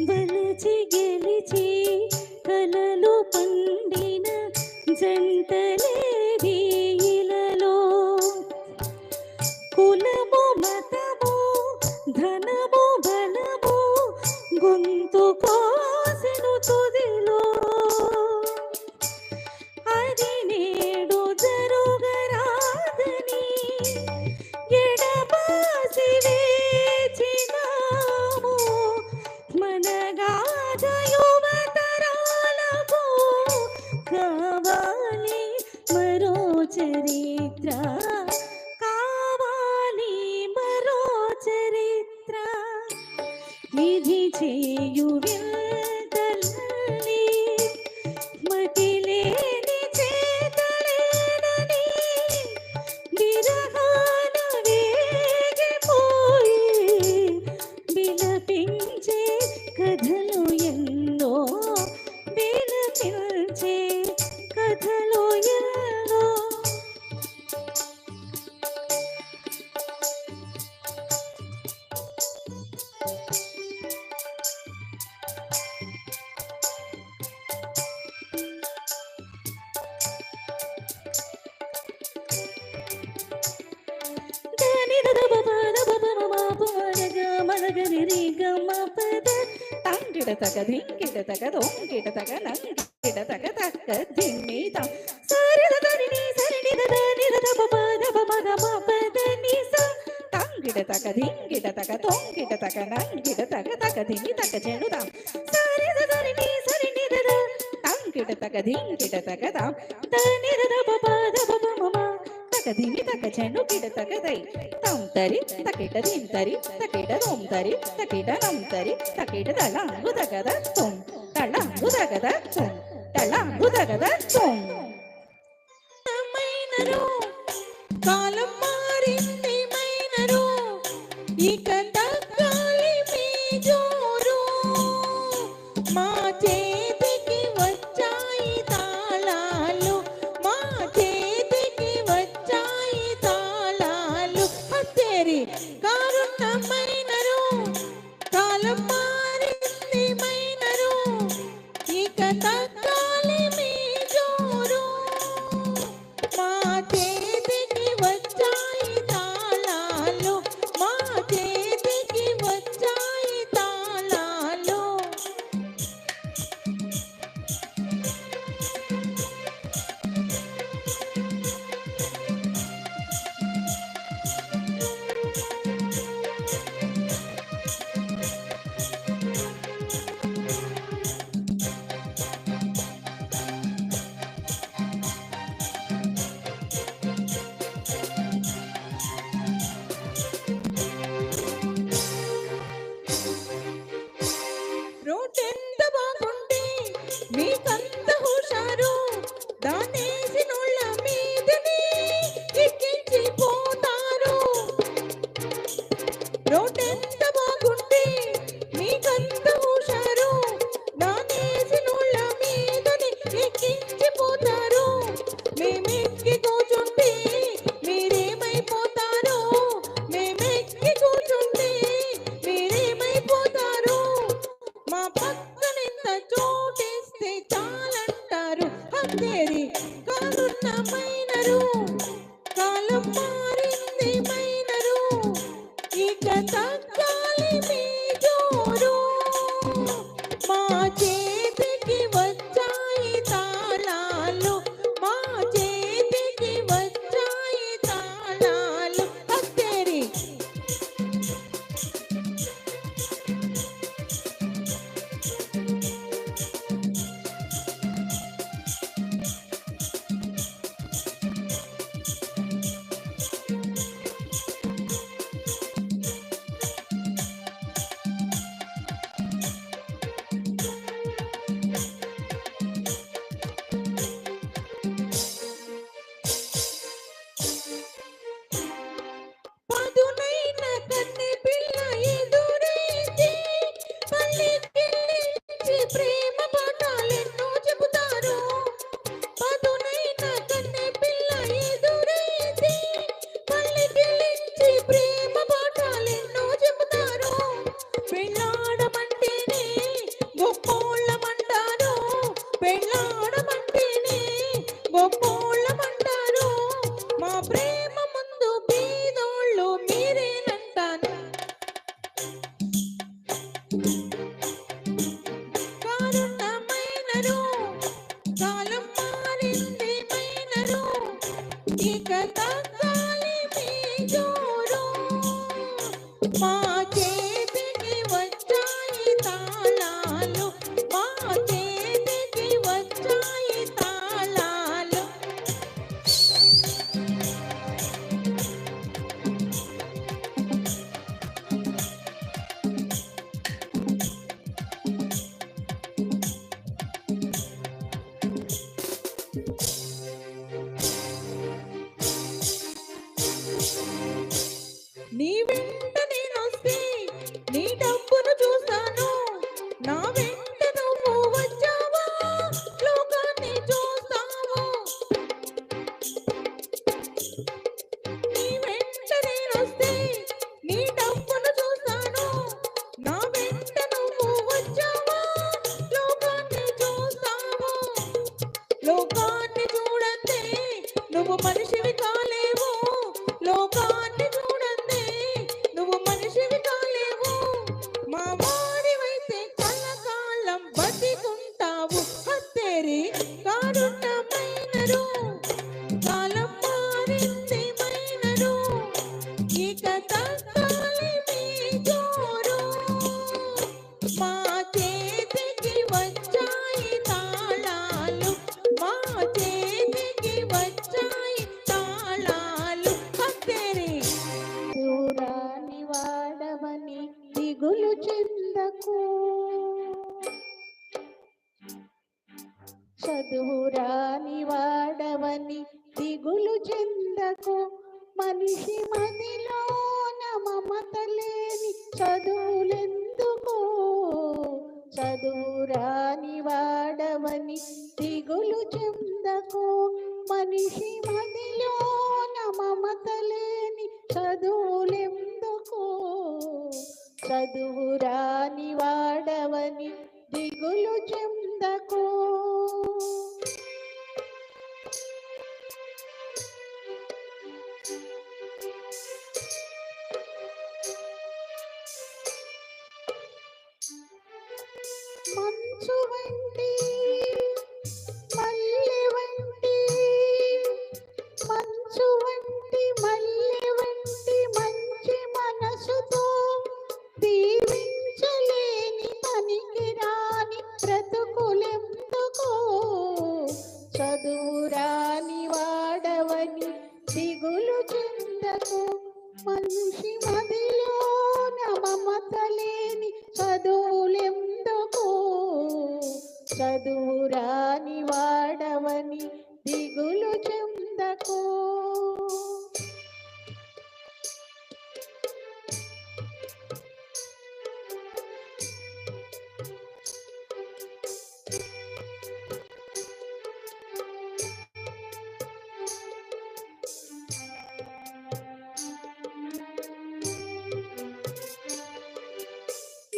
బలచి గెలిచి కలలు పండిన జంటలేవి ఇలలో కులము మతము ధనము బలము గొంతు కోసెను తుదిలో చరిత్ర కావాలి మరో చరిత్ర ఇది చేయు వింతలన్నీ మతిలేని చేతలేనని విరహాన వేగిపోయి విలపించే కథలు ఎన్నో విలపించే కథలు ఎన్నో తగ ధింకిట తగ దొంకిట తగ నంకిట తగ తగ ధిమ్మిత సరిద దరిని సరిని దదని దబ దబ మగ పదని స తంగిట తగ ధింకిట తగ దొంకిట తగ నంకిట తగ తగ ధిమి తగ చెడుదా సరిద దరిని సరిని దద తంగిట తగ ధింకిట తగ దా దని దబ దబ మమ తగ ధిమి తగ చెడు కిట తగ దై తం తరి తకిట ధిం తరి తకిట దొం తరి తకిట నం తరి తకిట దళంగు దగద తుం దళంగు దగద తుం దళంగు దగద తుం మైనరు కాలం మారింది మైనరు ఇక తగ్గాలి మీ జోరు మా చేతికి వచ్చాయి తాళాలు మా చేతికి వచ్చాయి తాళాలు హత్తేరి కారున్న మైనరు కాలం మారింది మైనరు ఇక తగ్గాలి మీ జోరు మా చేతికి వచ్చాయి తాళాలు మా చేతికి వచ్చాయి తాళాలు రోడ్డెంత బాగుంటే మీకంత హుషారు దానేసి నోళ్ళ మీదనే ఎక్కించి పోతారు రోడ్డెంత బాగుంటే మీకంత హుషారు దానేసి నోళ్ళ మీదనే ఎక్కించి పోతారు మేమెక్కి కూర్చుంటే మీరేమైపోతారు మేమెక్కి కూర్చుంటే మీరేమైపోతారు మా పక్కనింత చోటేస్తే చాలంటారు హత్తేరి కారున్న మైనరు కాలం మారింది మైనరు ఇక తగ్గాలి మీ జోరు మా చేతికి వచ్చాయి తాళాలు మా చేతికి వచ్చాయి తాళాలు హత్తేరి పదునైన కన్నె పిల్ల ఎదురైతే పల్లెకెళ్ళించి ప్రేమ పాఠాలెన్నో చెబుతారు పదునైన కన్నె పిల్ల ఎదురైతే పల్లెకెళ్ళించి ప్రేమ పాఠాలెన్నో చెబుతారు పెళ్ళాడమంటేనే గొప్పోళ్ళమంటారు పెళ్ళాడమంటేనే గొప్పోళ్ళమంటారు మా ప్రేమ ముందు బీదోళ్ళు మీరేనంటాను కారున్న మైనరు కాలం మారింది మైనరు ఇక తగ్గాలి మీ జోరు మా చేతికి వచ్చాయి తాళాలు మా చేతికి వచ్చాయి తాళాలు చెందకు మనిషి మదిలోన మమత లేని చదువులెందుకో చదువురాని వాడవని దిగులు చెందకు మనిషి మదిలోన మమత లేని చదువులెందుకో చదువురాని వాడవని దిగులు చెందకు మంచు వంటి మల్లె వంటి మంచు వంటి మల్లె వంటి మంచి మనసుతో దీవించలేని పనికి రాని బ్రతుకులెందుకో చదువురాని వాడవని దిగులు చెందకు మనిషి మదిలోన మమత లేని చదువులెందుకో చదువురాని వాడవని దిగులు చెందకు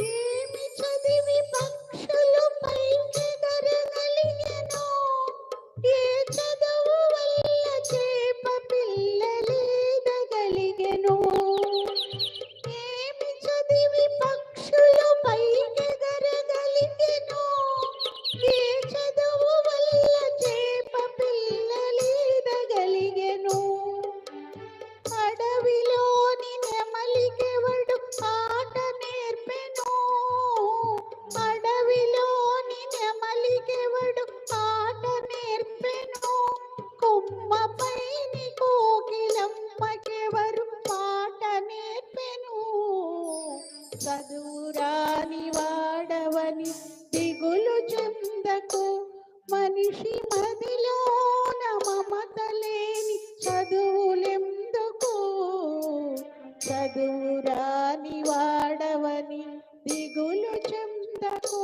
ఏమి చదివి పక్షులు పైకెగరగలిగెనో ఏ చదువు వల్ల చేప పిల్లలీదగలిగెనో ఏమి చదివి పక్షులు పైకెగరగలిగెనో ఏ చదువు వల్ల చేప పిల్లలీదగలిగెనో అడవిలోని నెమలికెవడు ఆట నేర్పెను అడవిలోని నెమలికెవడు ఆట నేర్పెను కొమ్మపైని కోకిలమ్మకెవరు పాట నేర్పెను చదువురాని వాడవని దిగులు చెందకు మనిషి మదిలోన మమత లేని చదువులెందుకో చదువురాని వాడవని దిగులు చెందకు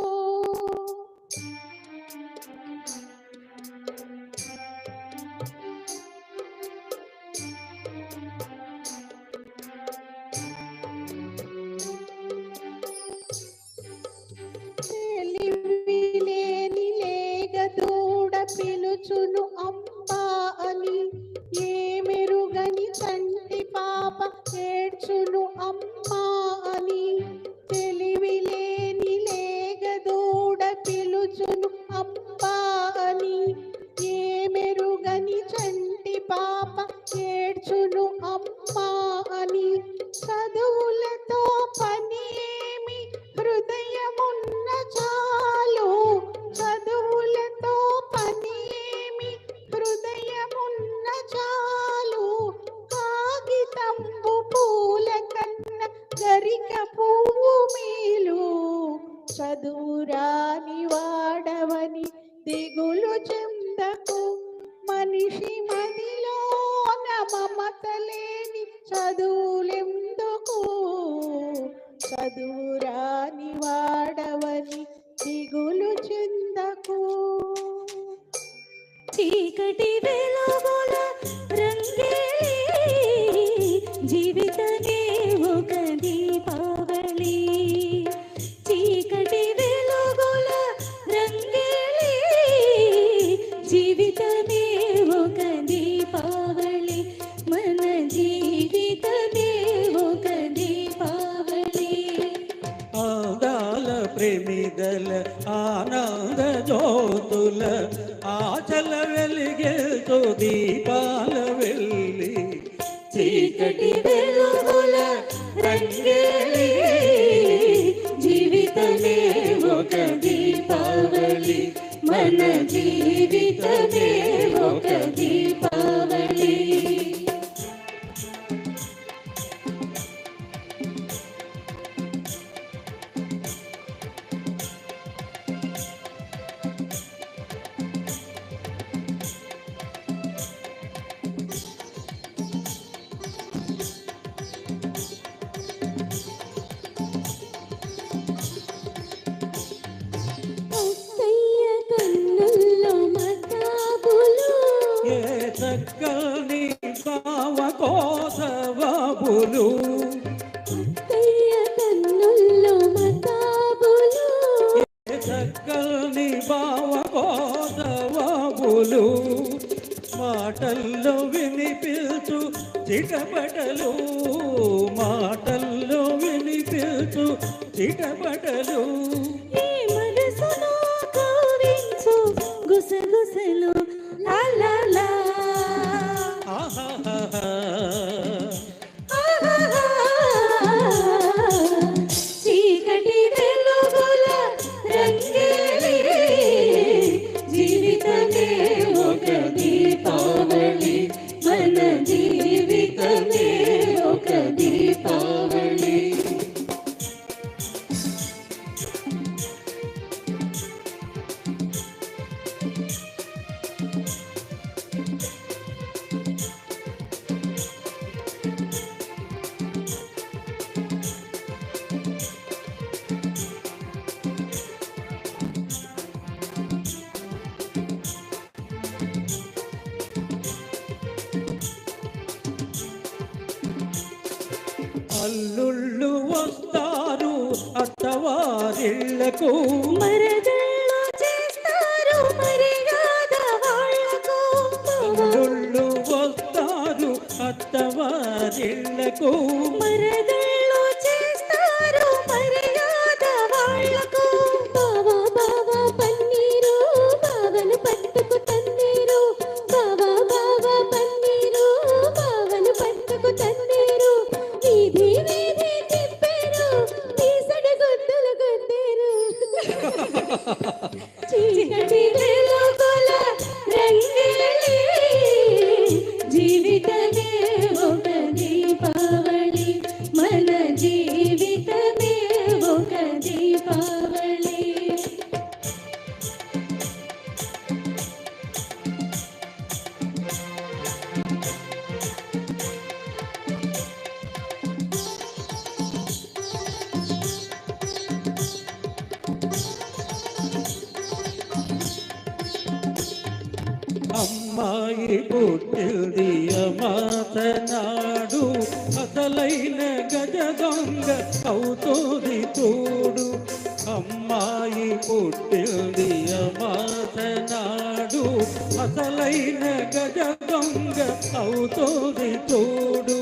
తెలివిలేని లేగదూడ పిలుచును అమ్మా అని ఏమెరుగని చంటి పాప ఏడ్చును అమ్మా అని తెలివిలేని లేగదూడ పిలుచును అమ్మా అని ఏమెరుగని చంటి పాప ఏడ్చును అమ్మా అని చదువులతో పనేమి హృదయమున్న చాలు చదువులతో పనేమి హృదయమున్న చాలు కాగితంబు పూల కన్న గరిక పువ్వు మేలు చదువురాని వాడవని దిగులు చెందకు మనిషి మదిలోన మమత లేని చదువులెందుకు చదువురాని వాడవని దిగులు చెందకు చీకటి వెలుగుల రంగేలి జీవితమే ఒక దీపావళి చీకటి వెలుగుల రంగేలి జీవితమే ఒక దీపావళి మన జీవితమే ఒక దీపావళి ఆగాల ప్రేమిగల ఆనంద జ్యోతుల ఆచల వెలిగేతో దీపాల వెళ్ళి చీకటి వెలుగుల రంగేలి జీవితమే ఒక దీపావళి మన జీవితమే ఒక దీపావళి బాబులు అత్తయ్య కన్నుల్లో మతాబులు చక్కల్ని బావబోధవాబులు మాటల్లో వినిపించు చిటపటలు మాటల్లో వినిపించు చిటపటలు ఈ మనసును కవ్వించు గుసగుసలు లా లా లా ఆహాహా. చీకటి వెలుగుల రంగేలి జీవితమే ఒక దీపావళి మన జీవితమే ఒక దీపావళి అల్లుళ్ళు వస్తారు అత్తవారిళ్లకు మరదళ్ళు చేస్తారు మర్యాద వాళ్లకు అల్లుళ్ళు వస్తారు అత్తవారిళ్లకు మరదళ్ళు చేస్తారు మర్యాద వాళ్లకు బావా బావా పన్నీరు బావను పట్టుకు తన్నీరు బావా బావా పన్నీరు బావను పట్టుకు తన్నీరు వీధి వీధి తిప్పారు తీసడ గుడ్డలు గుద్దేరు చీకటి వెలుగుల రంగేలి జీవితమే ఒక దీపావళి మన జీవితమే ఒక దీపావళి అమ్మాయి పుట్టింది అమాత నాడు అసలైన గజ దొంగ అవుతుంది తోడు అమ్మాయి పుట్టింది అమాత నాడు అసలైన గజ దొంగ అవుతుంది తోడు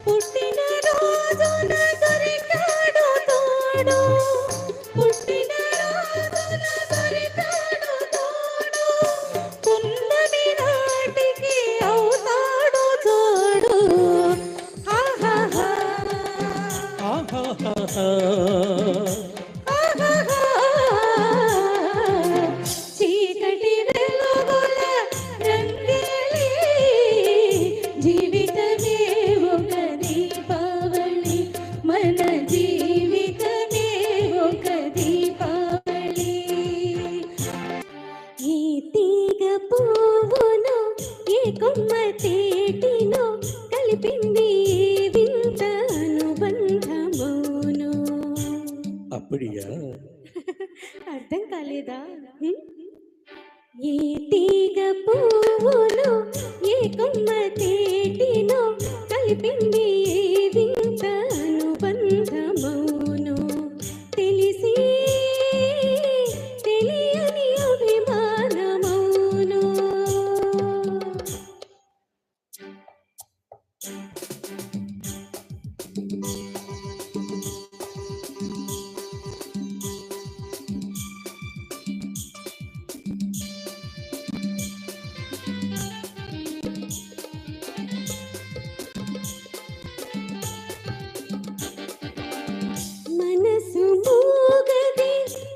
పుట్టిన రోజున దొరికాడు తోడు పుట్టిన రోజున దొరికాడు తోడు పున్నమి నాటికి అవుతాడు తోడు ఆహాహా ఆహాహా. ఆహాహా. చీకటి వెలుగుల రంగేలి జీవితమే ఒక దీపావళి మన జీవితమే ఒక దీపావళి ఈ తీగ పువ్వును ఏ కొమ్మ తేటినో కలిపింది ఏ వింత అనుబంధమును அப்படியா అర్థం కాలేదా ఏ తీగ పువ్వును ఏ కొమ్మ తేటినో కలిపింది ఏ వింత అనుబంధమును తెలిసి తెలియని అభిమానమును మనసు మూగది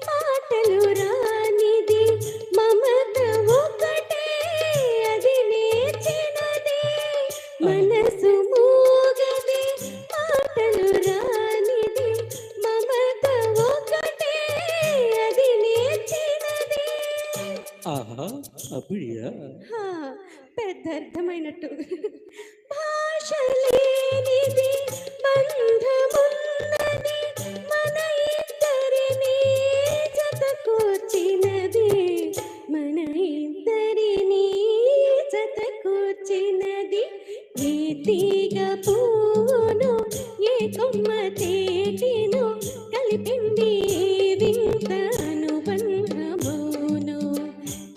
మాటలు రానిది మమత ఒకటే అది నేర్చినది మనసు మూగది మాటలు రానిది మమత ఒకటే అది నేర్చినది ఆహా அப்படியா హా, పెద్ద అర్థమైనట్టు భాష లేనిది బంధమున్నది మన ఇద్దరిని జతకూర్చినది మన ఇద్దరిని జతకూర్చినది ఈ తీగ పువ్వు కొమ్మ తేటిను కలిపింది వింత అనుబంధమౌను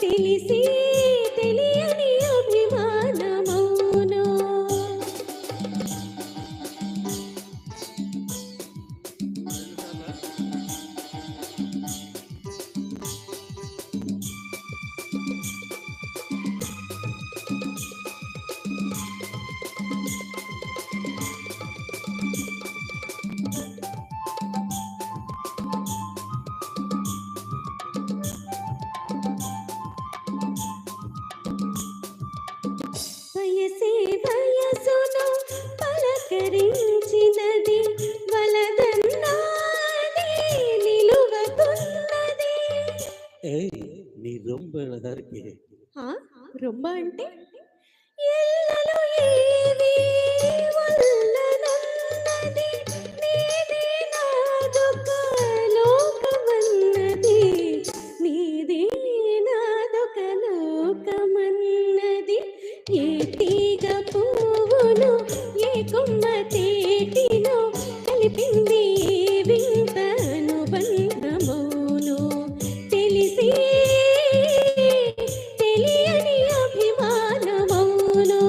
తెలిసి తెలియని అభిమానమౌను వయసే వయసును పలకరించినది వలదన్నాది నిలువకున్నది ఏయ్ నీ రొంబ అழகா இருக்கே రొమ్మ అంటే ఎల్లలో ఏవి వల్లనన్నది నీదే నాదొక లోకమన్నది నీదే నాదొక లోకమన్నది ఏ తీగ పువ్వును ఏ కొమ్మ తేటిను కలిపింది వింత అనుబంధమౌను తెలిసి తెలియని అభిమానమౌను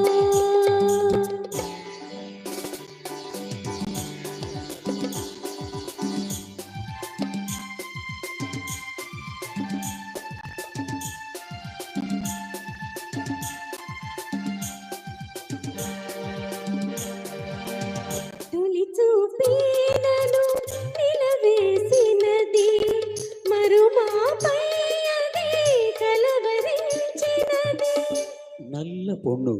తొలి చూపేనను నిలవేసినది మరుమాపై అది కలవరించినది నల్ల పొన్ను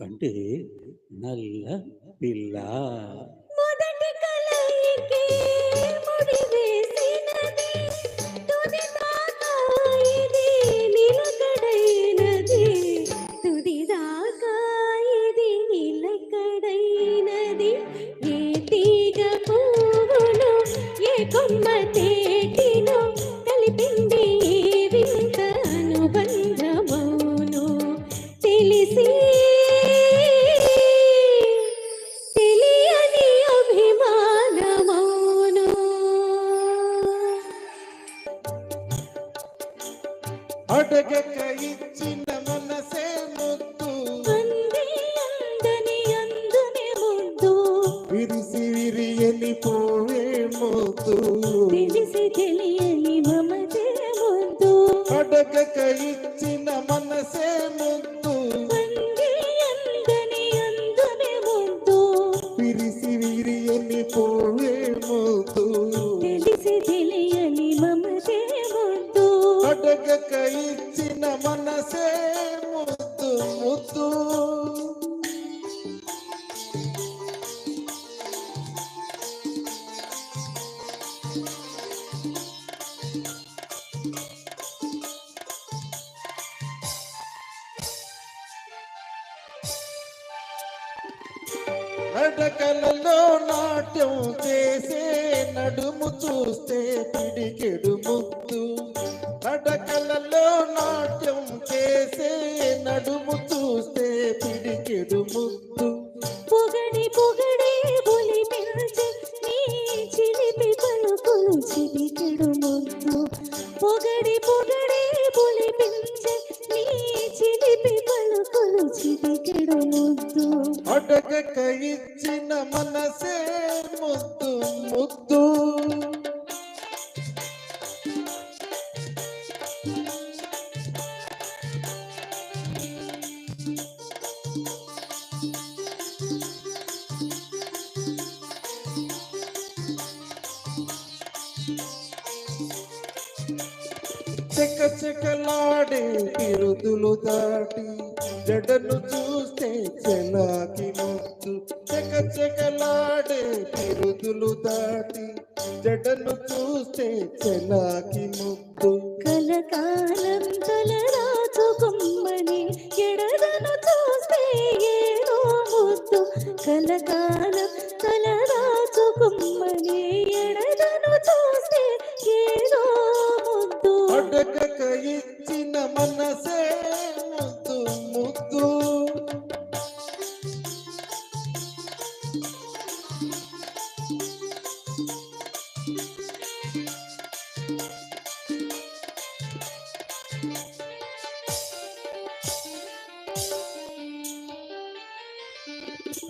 అంటే నల్ల పిల్ల మొదటి కలయికే ముడివేసినది తుది దాకా ఇది నిలకడైనది తుది దాకా ఇది నిలకడైనది ఏ తీగ పువ్వును ఏ కొమ్మ తేటిను కలిపింది వింత అనుబంధమౌను తెలిసి తెలియని అభిమానమౌను అడగక ఇచ్చిన మనసే ముద్దు అంది అందని అందునే ముద్దు విరిసి విరియని పోవే ముద్దు తెలిసి తెలియని మమతే ముద్దు అడగక ఇచ్చిన మనసే ముద్దు అంది అందని అందునే ముద్దు విరిసి విరియని పోవే ముద్దు తెలిసి తెలియని మమతే ముద్దు అడగక ఇచ్చిన మనసే ముద్దు ముద్దు నడకలలో నాట్యం చేసే నడుము చూస్తే పిడికెడు ముద్దు నడకలలో నాట్యం చేసే నడుము చూస్తే పిడికెడు ముద్దు పొగడి పొగడి బొలి పిలిచి నీ చిలిపి పలుకులు చిలికెడు ముద్దు పొగడి పొగడి బొలి పిలిచి నీ చిలిపి పలుకులు చిలికెడు ముద్దు అడగక ఇచ్చిన మనసే ముద్దు ముద్దు చెక్క చెక్కలాడే తిరుదులు దాటి జడను చూస్తే చెలాకి ముద్దు చెక్క చెక్కలాడే తిరుదులు దాటి జడను చూస్తే చెలాకి ముద్దు కలకాలం తలరాచుకుమ్మని ఎడదను చూస్తే ఏదో ముద్దు కలకాలం తలరాచుకుమ్మని ఎడదను చూస్తే ఏదో ముద్దు అడగక ఇచ్చిన మనసే ముద్దు ముద్దు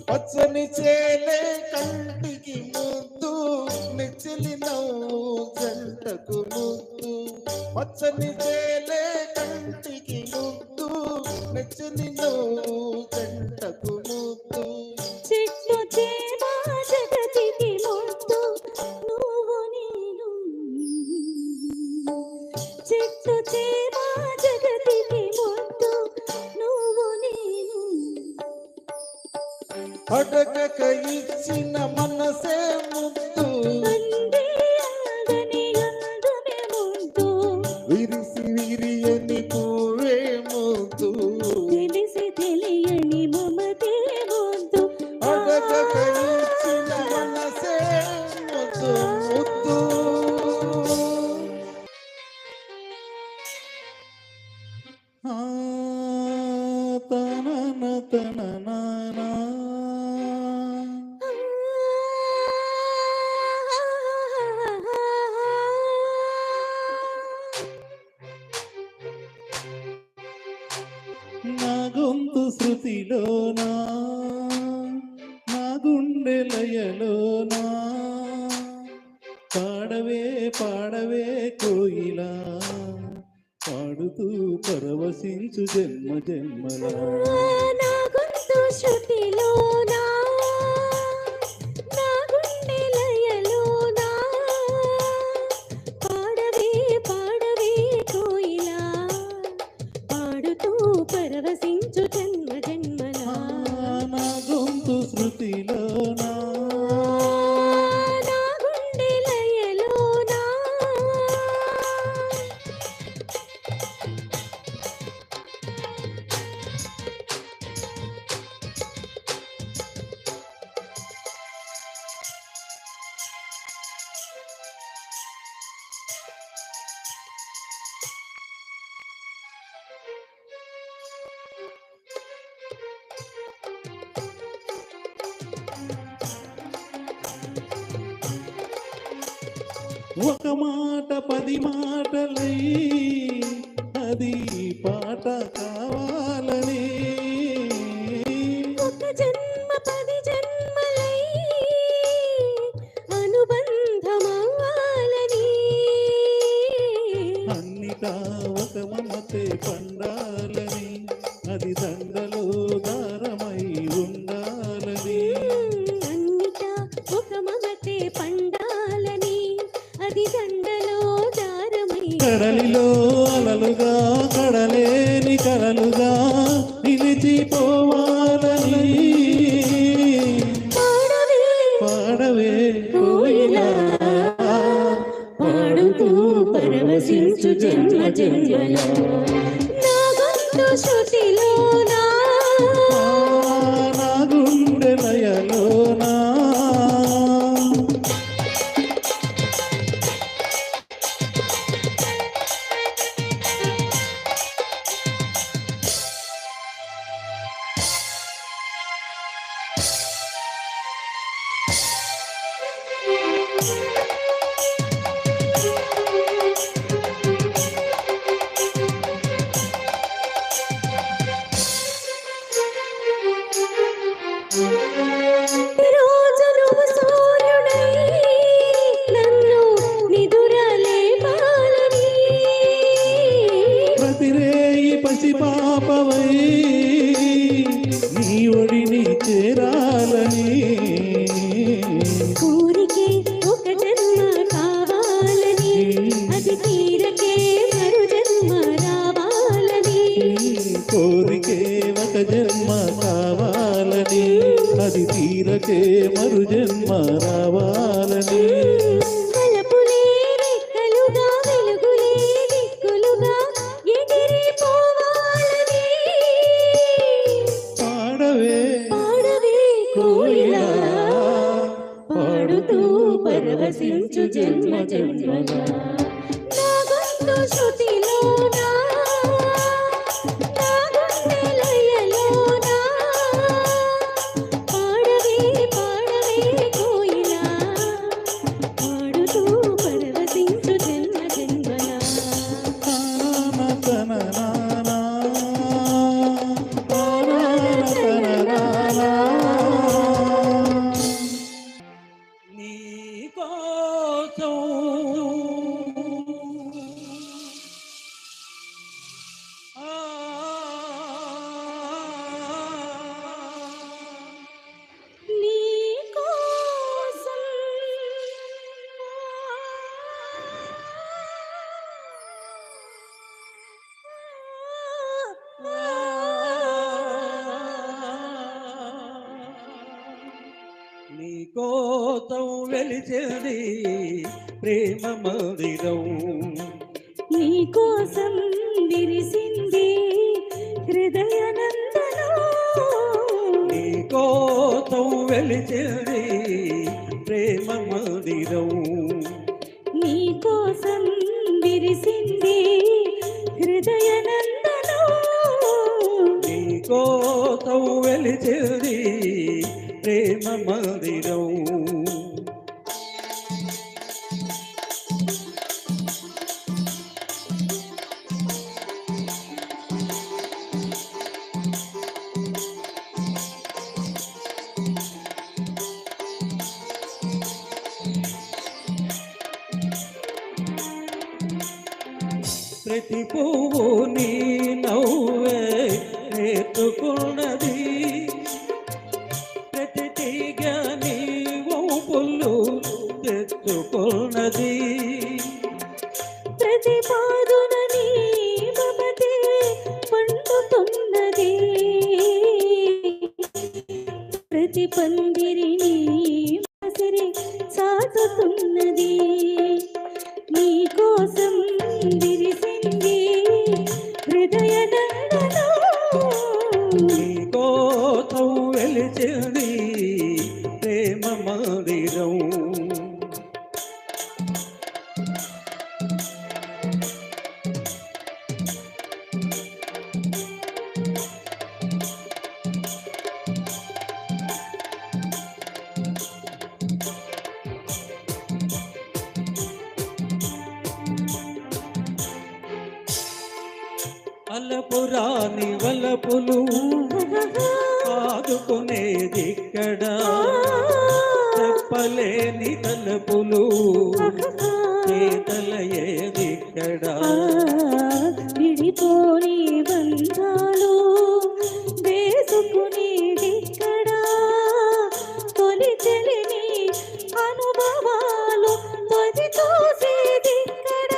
పచ్చని చేలే కంటికి ముద్దు నెచ్చిలి నవ్వు జంటకు ముద్దు పచ్చని చేలే కంటికి ముద్దు నెచ్చిలి నవ్వు జంటకు ముద్దు చెట్టు చేమ జగతికి ముద్దు నువ్వు నేను చెట్టు చేమ జగతికి ముద్దు నువ్వు నేను అడగక ఇచ్చిన మనసే ముద్దు అందే అందని అందునే ముద్దు విరిసి విరియని పువ్వే ముద్దు తెలిసి తెలియని మమతే ముద్దు అడగక ఇచ్చిన మనసే ముద్దు ముద్దు ఆ తనన తననానా. నా గొంతు శృతిలోనా నా గుండె లయలోనా పాడవే పాడవే కోయిలా పాడుతూ పరవశించు జన్మ జన్మలా నా గొంతు శృతిలోనా నా గుండె లయలోనా పాడవే పాడవే కోయిలా పాడుతూ పరవశించు జన్మ జన్మలా నా గొంతు శృతిలోనా నా గుండె లయలోనా ఒక మాట 10 మాటలై అది పాట కావాలని ఒక జన్మ 10 జన్మలై అనుబంధమవ్వాలని అన్నిటా ఒక మమతే పండాలని అది దండలో దారమై ఉండాలని అన్నిటా ఒక మమతే పండాలని అది దండలో దారమై కడలిలో అలలుగా కడలేని కలలుగా నిలిచిపోవాలని పాడవే పాడవే కోయిలా పాడుతూ పరవశించు జన్మ జన్మలా నా గొంతు శృతిలోనా నా గుండె లయలోనా రోజు నువ్వు సూర్యుడై నన్ను నిదురలేపాలని ప్రతిరేయి పసిపాపవై నీ ఒడిని చేరాలని కోరికే ఒక జన్మ కావాలని అది తీరకే మరు జన్మ రావాలని కోరికే ఒక జన్మ కావాలని అది తీరకే మరు జన్మ రావాలని తలపులే రెక్కలుగా వెలుగులే దిక్కులుగా ఎగిరిపోవాలని పాడవే పాడవే కోయిలా పాడుతూ పరవశించు జన్మ జన్మలా నా గొంతు శృతిలోనా నా గుండె లయలోనా పాడవే పాడవే కోయిలా పాడుతూ పరవశించు జన్మ జన్మలా తన నీ కోసం వెలిచేది ప్రేమ మందిరం. నీ కోసం విరిసింది హృదయ నందనం. నీ కోసం వెలిచేది ప్రేమ మందిరం. నీ కోసం విరిసింది హృదయ నందనం. నీ కోసం వెలిచేది ప్రేమ మందిరం. ప్రతి పువ్వు నీ నవ్వే నేర్చుకున్నది. ప్రతి తీగ నీ పుల్లు తెచ్చుకున్నది. ప్రతి పాదున నీ మమతే పండుతున్నది. ప్రతి పందిరిని మసిరి సాగుతున్నది. నీ కోసం విరిసింది హృదయ నందనం. నీ కోసం వెలిచింది ప్రేమ మందిరం. అలపురాని వలపులు ఆదుకునేదిక్కడ. చెప్పలేని తలపులు చేతలయేదిక్కడ. విడిపోని బంధాలు వేసుకునేదిక్కడ. తొలి చెలిని అనుభవాలు తొలి చూసేదిక్కడ.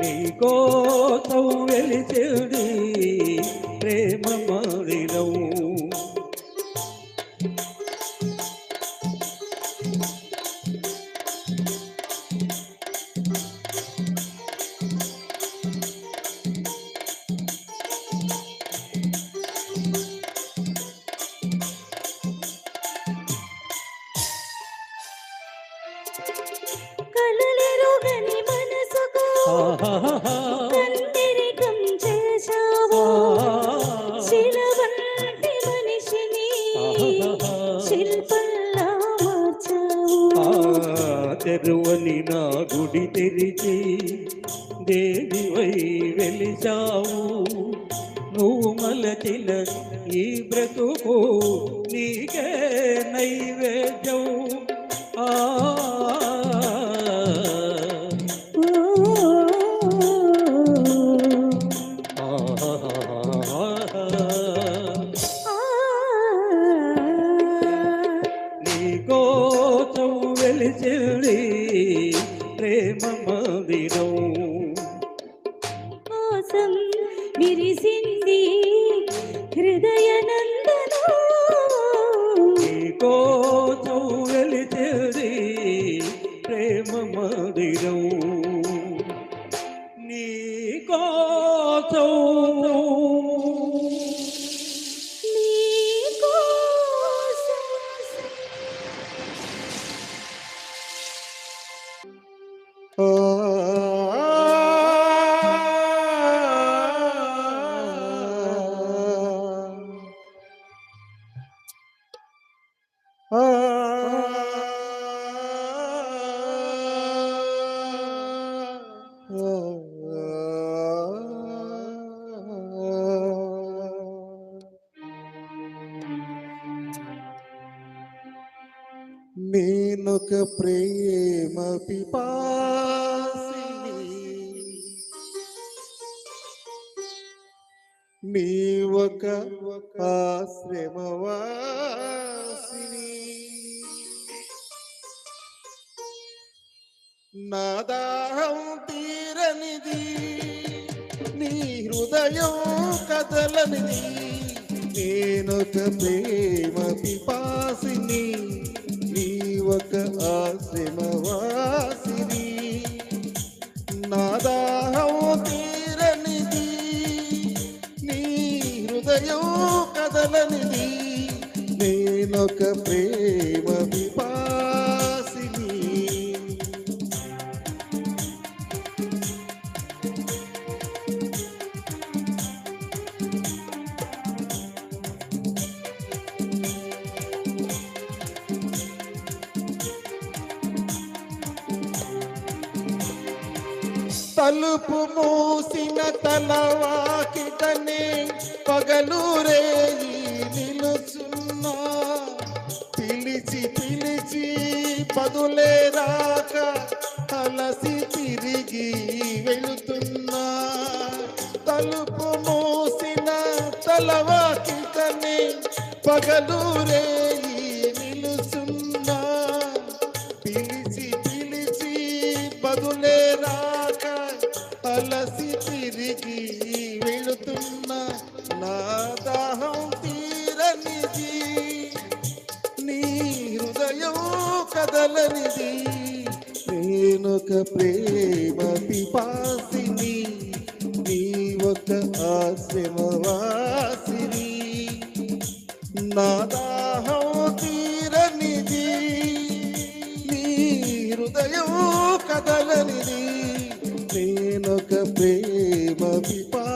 నీ కోసం వెలిచేది ప్రేమ మందిరం. కలలెరుగని మనసుకు కందిరికం చేశావు. శిలవంటి మనిషిని శిల్పంలా మార్చావు. తెరువని నా గుడి తెరిచి దేవివై వెలిచావు. నువ్వు మలచిన ఈ బ్రతుకు నీకే నైవేద్యం. నీ కోసం వెలిచింది ప్రేమ మందిరం. కోసం విరిసింది హృదయ నందనం. నీ కోసం వెలిచింది ప్రేమ మందిరం. నీ కోసం నేనొక ప్రేమ పిపాసిని, నీవొక ఆశ్రమవాసిని. నా దాహం తీరనిది నీ హృదయం కదలనిది నేనొక ప్రేమ పిపాసిని నీ ఒక ఆశ్రమవాసిని నా దాహం తీరనిది నీ హృదయం కదలనిది నేనొక ప్రేమ పిపాసిని తలుపు మూసిన తలవాకిటనే పగలూరేయి నిలుచున్నా పిలిచి పిలిచి పదులే రాక అలసి తిరిగి వెళుతున్నా తలుపు మూసిన తలవాకిటనే పగలూరేయి నిలుచున్నా పిలిచి పిలిచి పదులే రాక అలసి తిరిగి వెళుతున్న నా దాహం తీరనిది నీ హృదయం కదలనిది నేనొక ప్రేమ పిపాసిని నీ ఒక ఆశ్రమవాసిని నా దాహం తీరనిది నీ హృదయం కదలనిది నేనొక ప్రేమ పిపాసిని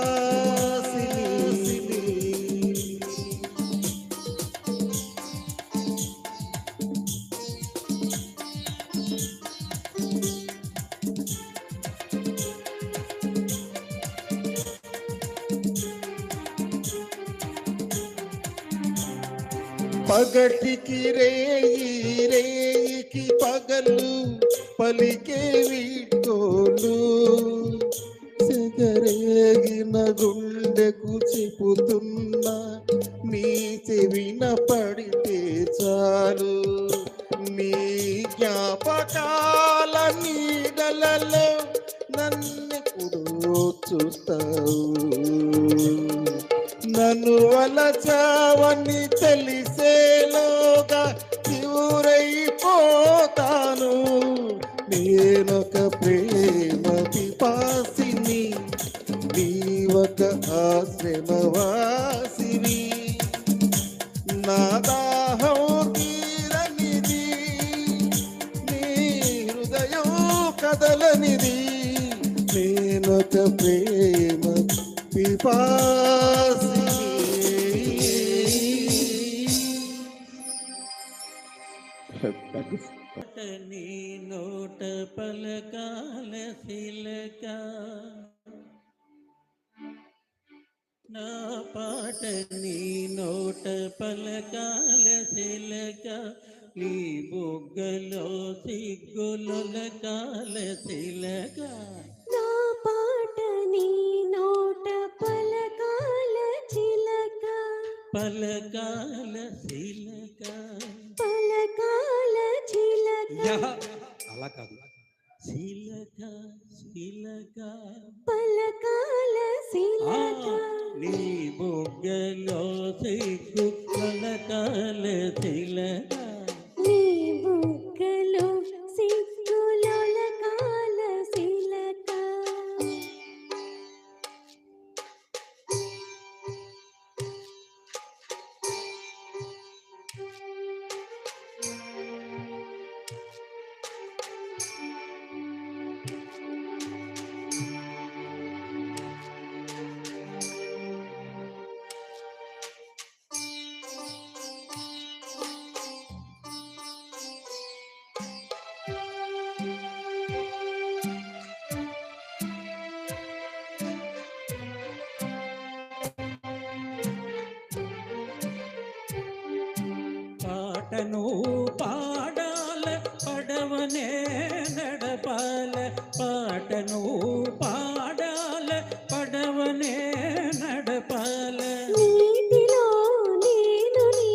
పగటికి రేయి రేయికి పగలు పలికే వీడ్కోలు సెగరేగిన గుండెకు చెప్పుతున్న నీ చెవిన పడితే చాలు నీ జ్ఞాపకాల నీడలలో నన్నెప్పుడు చూస్తావు నన్ను వలచావని తెలిసేలోగా ఊరైపోతాను నేనొక ప్రేమ పిపాసిని నీ ఒక ఆశ్రమవాసిని నా దాహం తీరనిది నీ హృదయం కదలనిది నేనొక ప్రేమ పిపాసిని నీ నోట పలకాల శిలక నా పాట నీ నోట పలకాల శిలక నీ బొగ్గలో సిగ్గులొలకాల శిలక నా పాట నీ నోట పలకాల చిలక పలకాల శిలక పలకాల చిలక అలా కాదు శిలక శిలక పలకాల చిలక నీ బొగ్గలో సిగ్గు పలకాల శిలక నీ బుగ్గలో సిగ్గులొలకాల చిలక పాటను పాడాల పడవనే నడపాల పాటను పాడాల పడవనే నడపాల నీటిలో నేను నీ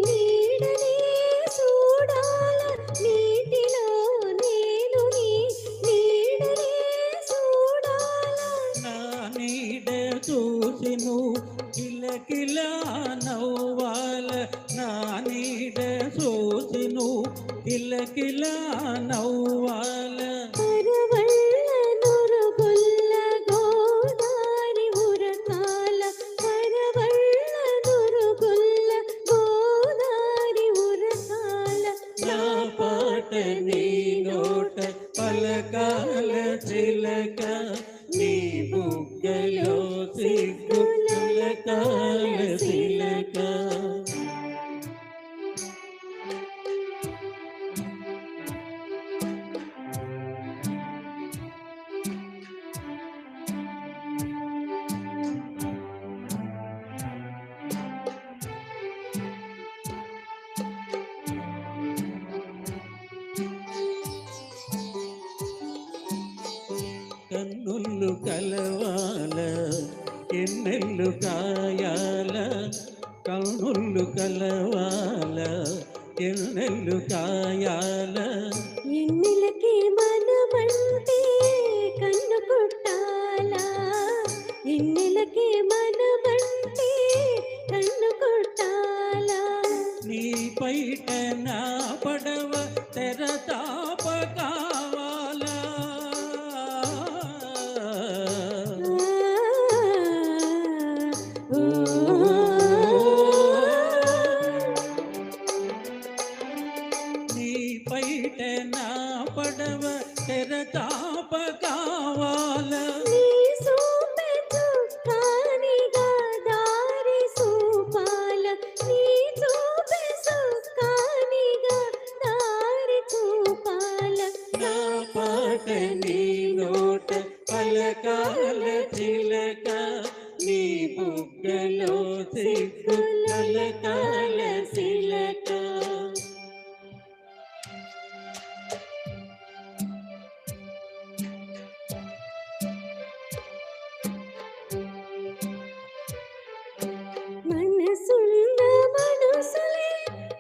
నీడనే చూడాల నీటిలో నేను నీ కిలకిల నవ్వాల నా నీడ సోసును కిలకిల నవ్వాల పరవళ్ళ నురుగుల్ల గోదారి ఉరకాల పరవళ్ళ నురుగుల్ల గోదారి ఉరకాల నా పాట నీ నోట పలకాల చిలక నీ బుగ్గలో సిగ్గు చిలకాల చిలక కన్నుళ్ళు కలవాల ఎన్నెళ్ళు కాయాల కన్నుళ్ళు కలవాల ఎన్నెళ్ళు కాయాల ఎన్నెలకి మనమంటే కన్ను కొట్టాలా ఎన్నెలకి మనమంటే కన్ను కొట్టాలా నీ పైట నా పడవ తెరతాప కావాలా నీ పైట నా పడవ తెరతాప కావాలా నీ సూపె చుక్కానిగా దారి చూపాల నీ చూపె చుక్కానిగా దారి చూపాల నా పాట నీ నోట పలకాల చిలక నీ బుగ్గలో సిగ్గు పలకాల చిలక మనసున్న మనసులే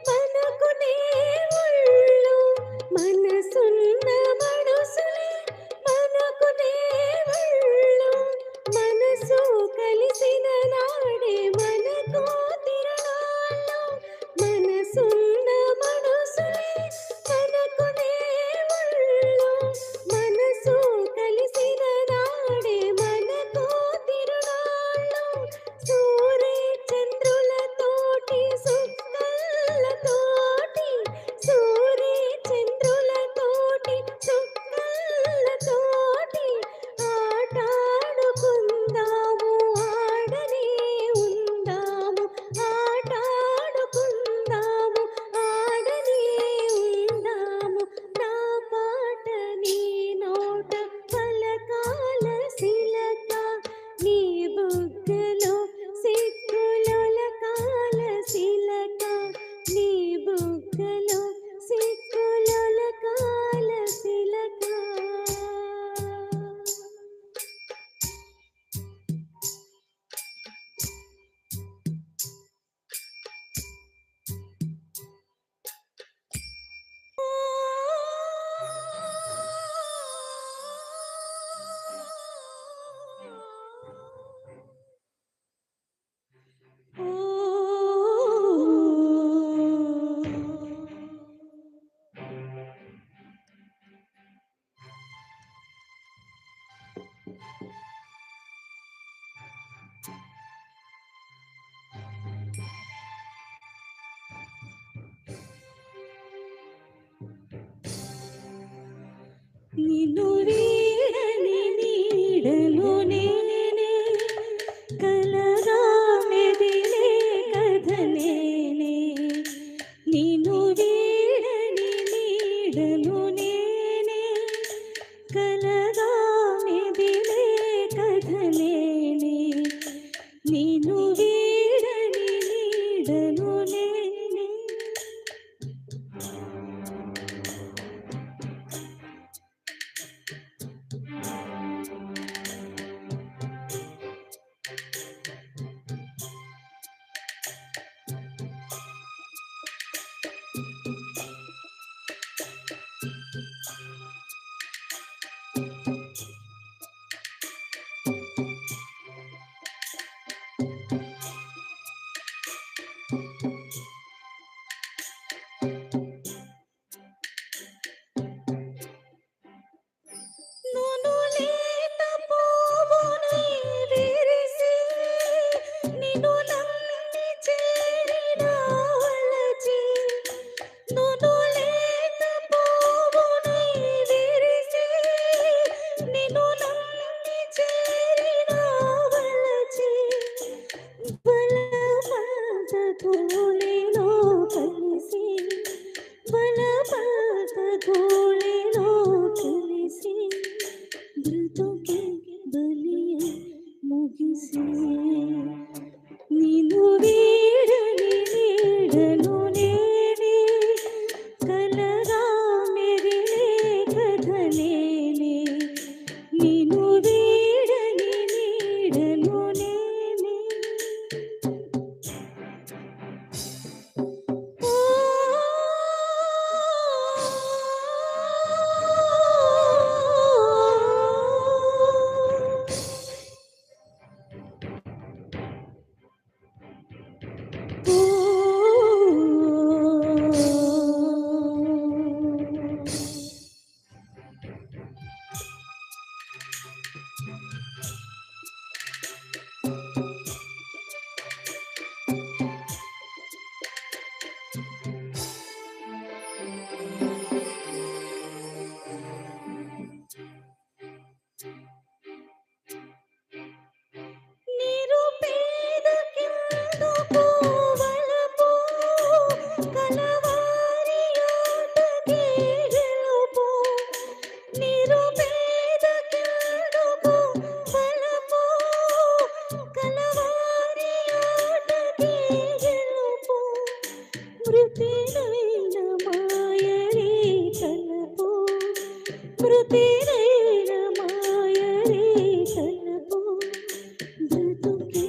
మనకునే ఒళ్ళు మనసున్న మనసులే మనకునే ఒళ్ళు మనసు కలిసిన నాడే మనకు తిరణాలు మనసున్న మనసులే మనకునే ఒళ్ళు మనసు కలిసిన నాడే మనకు తిరణాలు సూర్య చంద్రులతోటి సుక్కలతోటి సూర్య చంద్రులతోటి సుక్కలతోటి ఆటాడుకుందాము ఆడనే ఉందాము ఆటాడుకుందాము ఆడనే ఉందాము నా పాట నీ నోట పలకాల శిలక నీ బుగ్గలో సిగ్గులొలకాల శిలక నీ బుగ్గలో సిగ్గులొలకాల శిలక నిన్ను వీడని నీడలో నేనే కలగా మెదిలే కథ నేనే నిన్ను వీడని నీడలో నేనే కలగా మెదిలే కథ నేనే నిన్ను వీడని నీడలో నేనే మృతిరైన మాయరే తలపు బ్రతుకే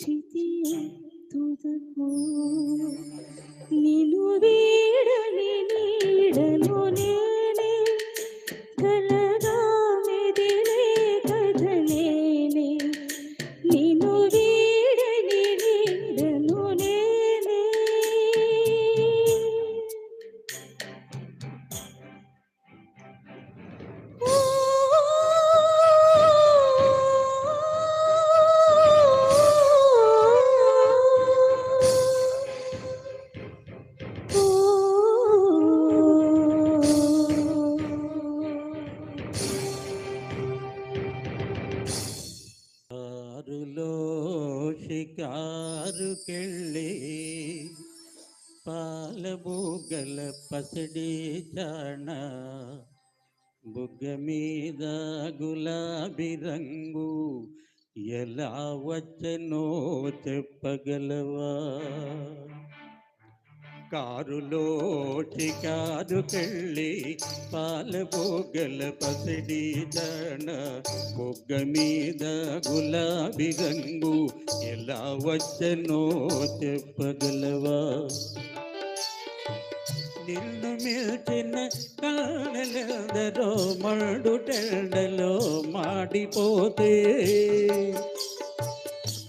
చితియే తుదకు నిన్ను వీడని నీడను నేనే కలగా మెదిలే కథ నేనే నిన్ను వీడని నీడను నేనే కారులో షికారుకెళ్ళి పాల బుగ్గల పసిడి చాణ బుగ్గ మీద గులాబీ రంగు ఎలా వచ్చనో చెప్పగలవా కారులో షికారుకెళ్ళి పాల బుగ్గల పసిడి చాణ బుగ్గ మీద గులాబీ రంగు ఎలా వచ్చనో చెప్పగలవా నిన్ను మిల్చిన కాణలందరో మడు టెండలో మాడిపోతే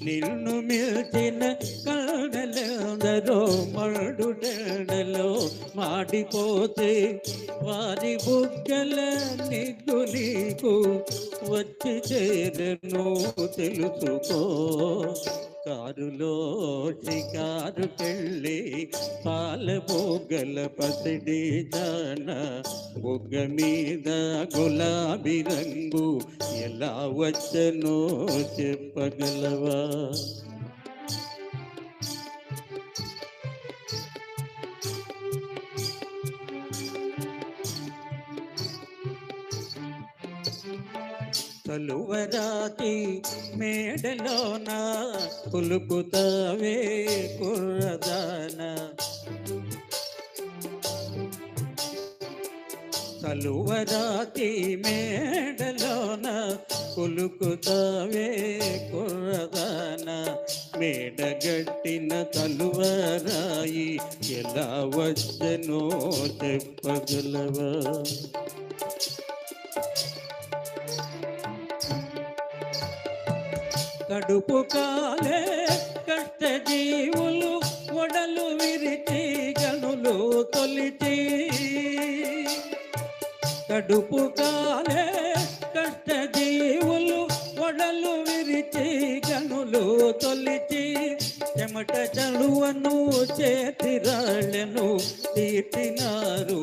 నిన్ను మిల్చిన కాణలందరో మడు టెండలో మాడిపోతే వారి బుగ్గల నిగ్గు నీకు వచ్చి చేరను తెలుసుకో కారులో షికారుకెళ్ళి పాల బుగ్గల పసిడి జాన బుగ్గ మీద గులాబీ రంగు ఎలా వచ్చనో చెప్పగలవా కలువరాతి మేడలోన కులుకుతావే కుర్రదాన కలువరాతి మేడలోన కులుకుతావే కుర్రదాన మేడగట్టిన కలువరాయి ఎలా వచ్చనో చెప్పగలవా కడుపు కాలే కష్ట జీవులు ఒడలు విరిచి గనులు తొలిచి కడుపు కాలే కష్ట జీవులు ఒడలు విరిచి గనులు తొలిచి చెమట చలువను చేతిరాళ్ళను తీర్చినారు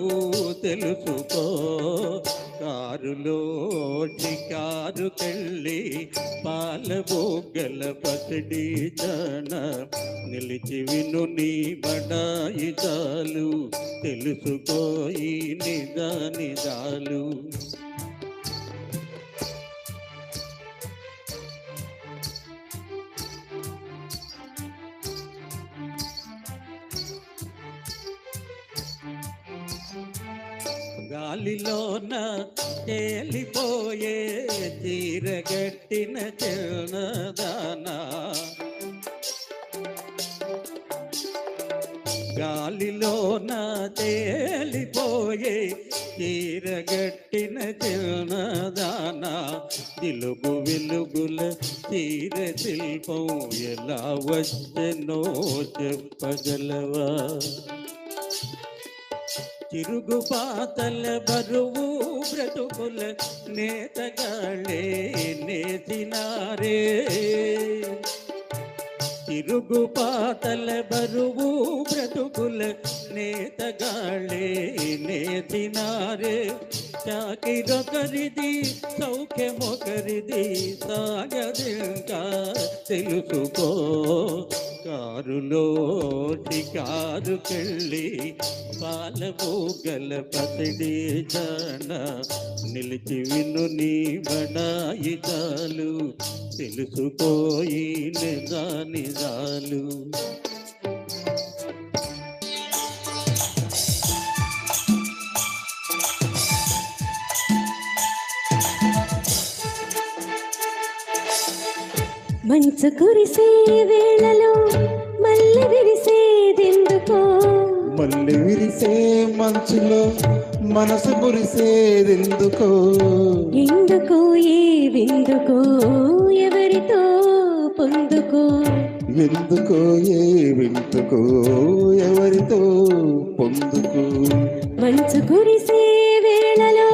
తెలుసుకో కారులో షికారుకెళ్ళి పాల బుగ్గల పసిడి జాన నిలిచి విను నీ బడాయి చాలు తెలుసుకోయి నిజాలు గాలిలోన తేలిపోయే చీరగట్టిన చిన్నదానా గాలిలోన తేలిపోయే చీరగట్టిన చిన్నదానా దిలుగు వెలుగుల చీర శిల్పం ఎలా వచ్చనో చెప్పగలవా తిరుగు పాతల బరువు బ్రతుకుల నేతగాళ్ళే నేతినారే తిరుగు పాతల బరువు బ్రతుకుల నేతగాళ్ళే నేతినారే చాకిరొకరిది సౌఖ్యమొకరిది సాగదింకా తెలుసుకో కారులో షికారుకెళ్ళి పాల బుగ్గల పసిడి జాన నిలిచి విను నీ బడాయి చాలు తెలుసుకోయి నిజాలు మంచు కురిసే వేళలో మల్లె విరిసేదెందుకో మళ్ళీ విరిసే మంచులో మనసు మురిసేదెందుకో ఎందుకో ఏ విందుకో ఎవరితో పొందుకో ఎందుకో ఏ విందుకో ఎవరితో పొందుకు మంచు కురిసే వేళలో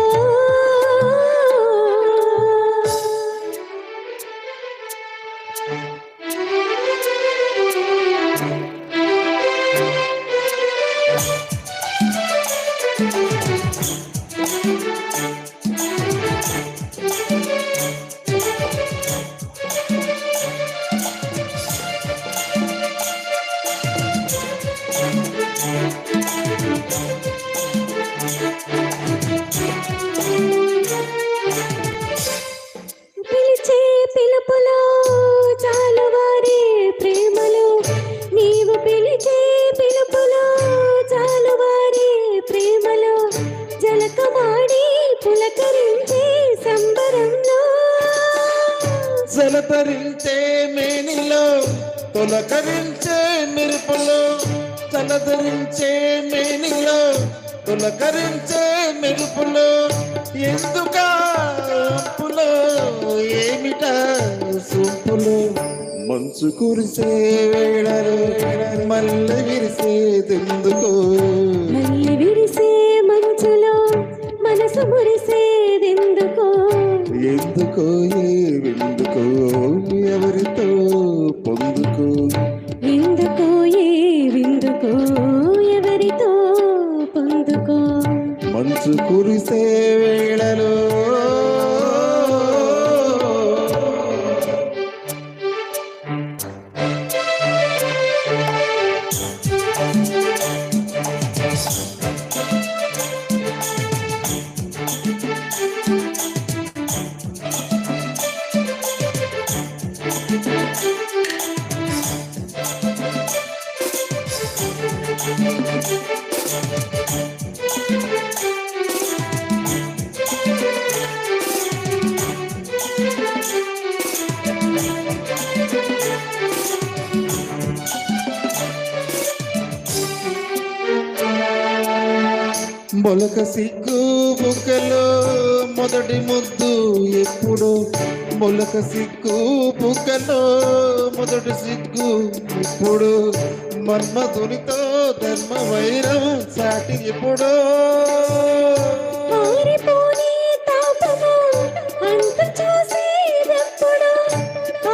పిలిచే పిలుపులో చాలువారే ప్రేమలో నీవు పిలిచే పిలుపులో చాలువారే ప్రేమలో జలకమాడి పులకరించే సంబరంలో జలతరించే మేనిలో తొలకరించే మెరుపులో జలధరించే మేనిలో తొలకరించే మెరుపులో ఎందుకంపులో ఏమిట సొంపులో మంచు కురిసే వేళలో మల్లె విరిసేదెందుకో మళ్ళీ విరిసే మంచులో మనసు మురిసేదెందుకో ఎందుకో ఏ విందుకో ఎవరితో పొందుకో ఎందుకో ఏ విందుకో ఎవరితో పొందుకో మంచు కురిసే వేళలో మొలక సిగ్గు బుగ్గలో మొదటి ముద్దు ఎప్పుడు మొలక సిగ్గు బుగ్గలో మొదటి సిగ్గు ఇప్పుడు మన్మధునితో ధర్మ వైరం సాటి ఎప్పుడో ఆరిపోని తాపము అంతు చూసేదెప్పుడో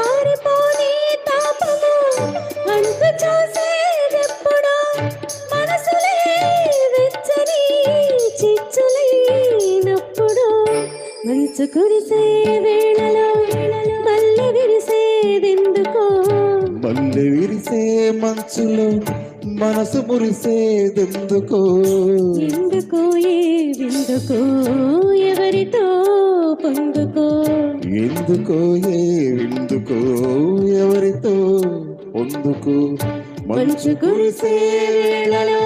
ఆరిపోని తాపము అంతు చూసేదెప్పుడో మనసులే వెచ్చని చిచ్చులైనప్పుడు మంచు కురిసే వేళలో మల్లె విరిసేదెందుకో మళ్ళీ విరిసే మంచులో మనసు మురిసేదెందుకో ఎందుకో ఏ విందుకో ఎవరితో పొందుకో ఎందుకో ఏ విందుకో ఎవరితో పొందుకు మంచు కురిసే వేళలో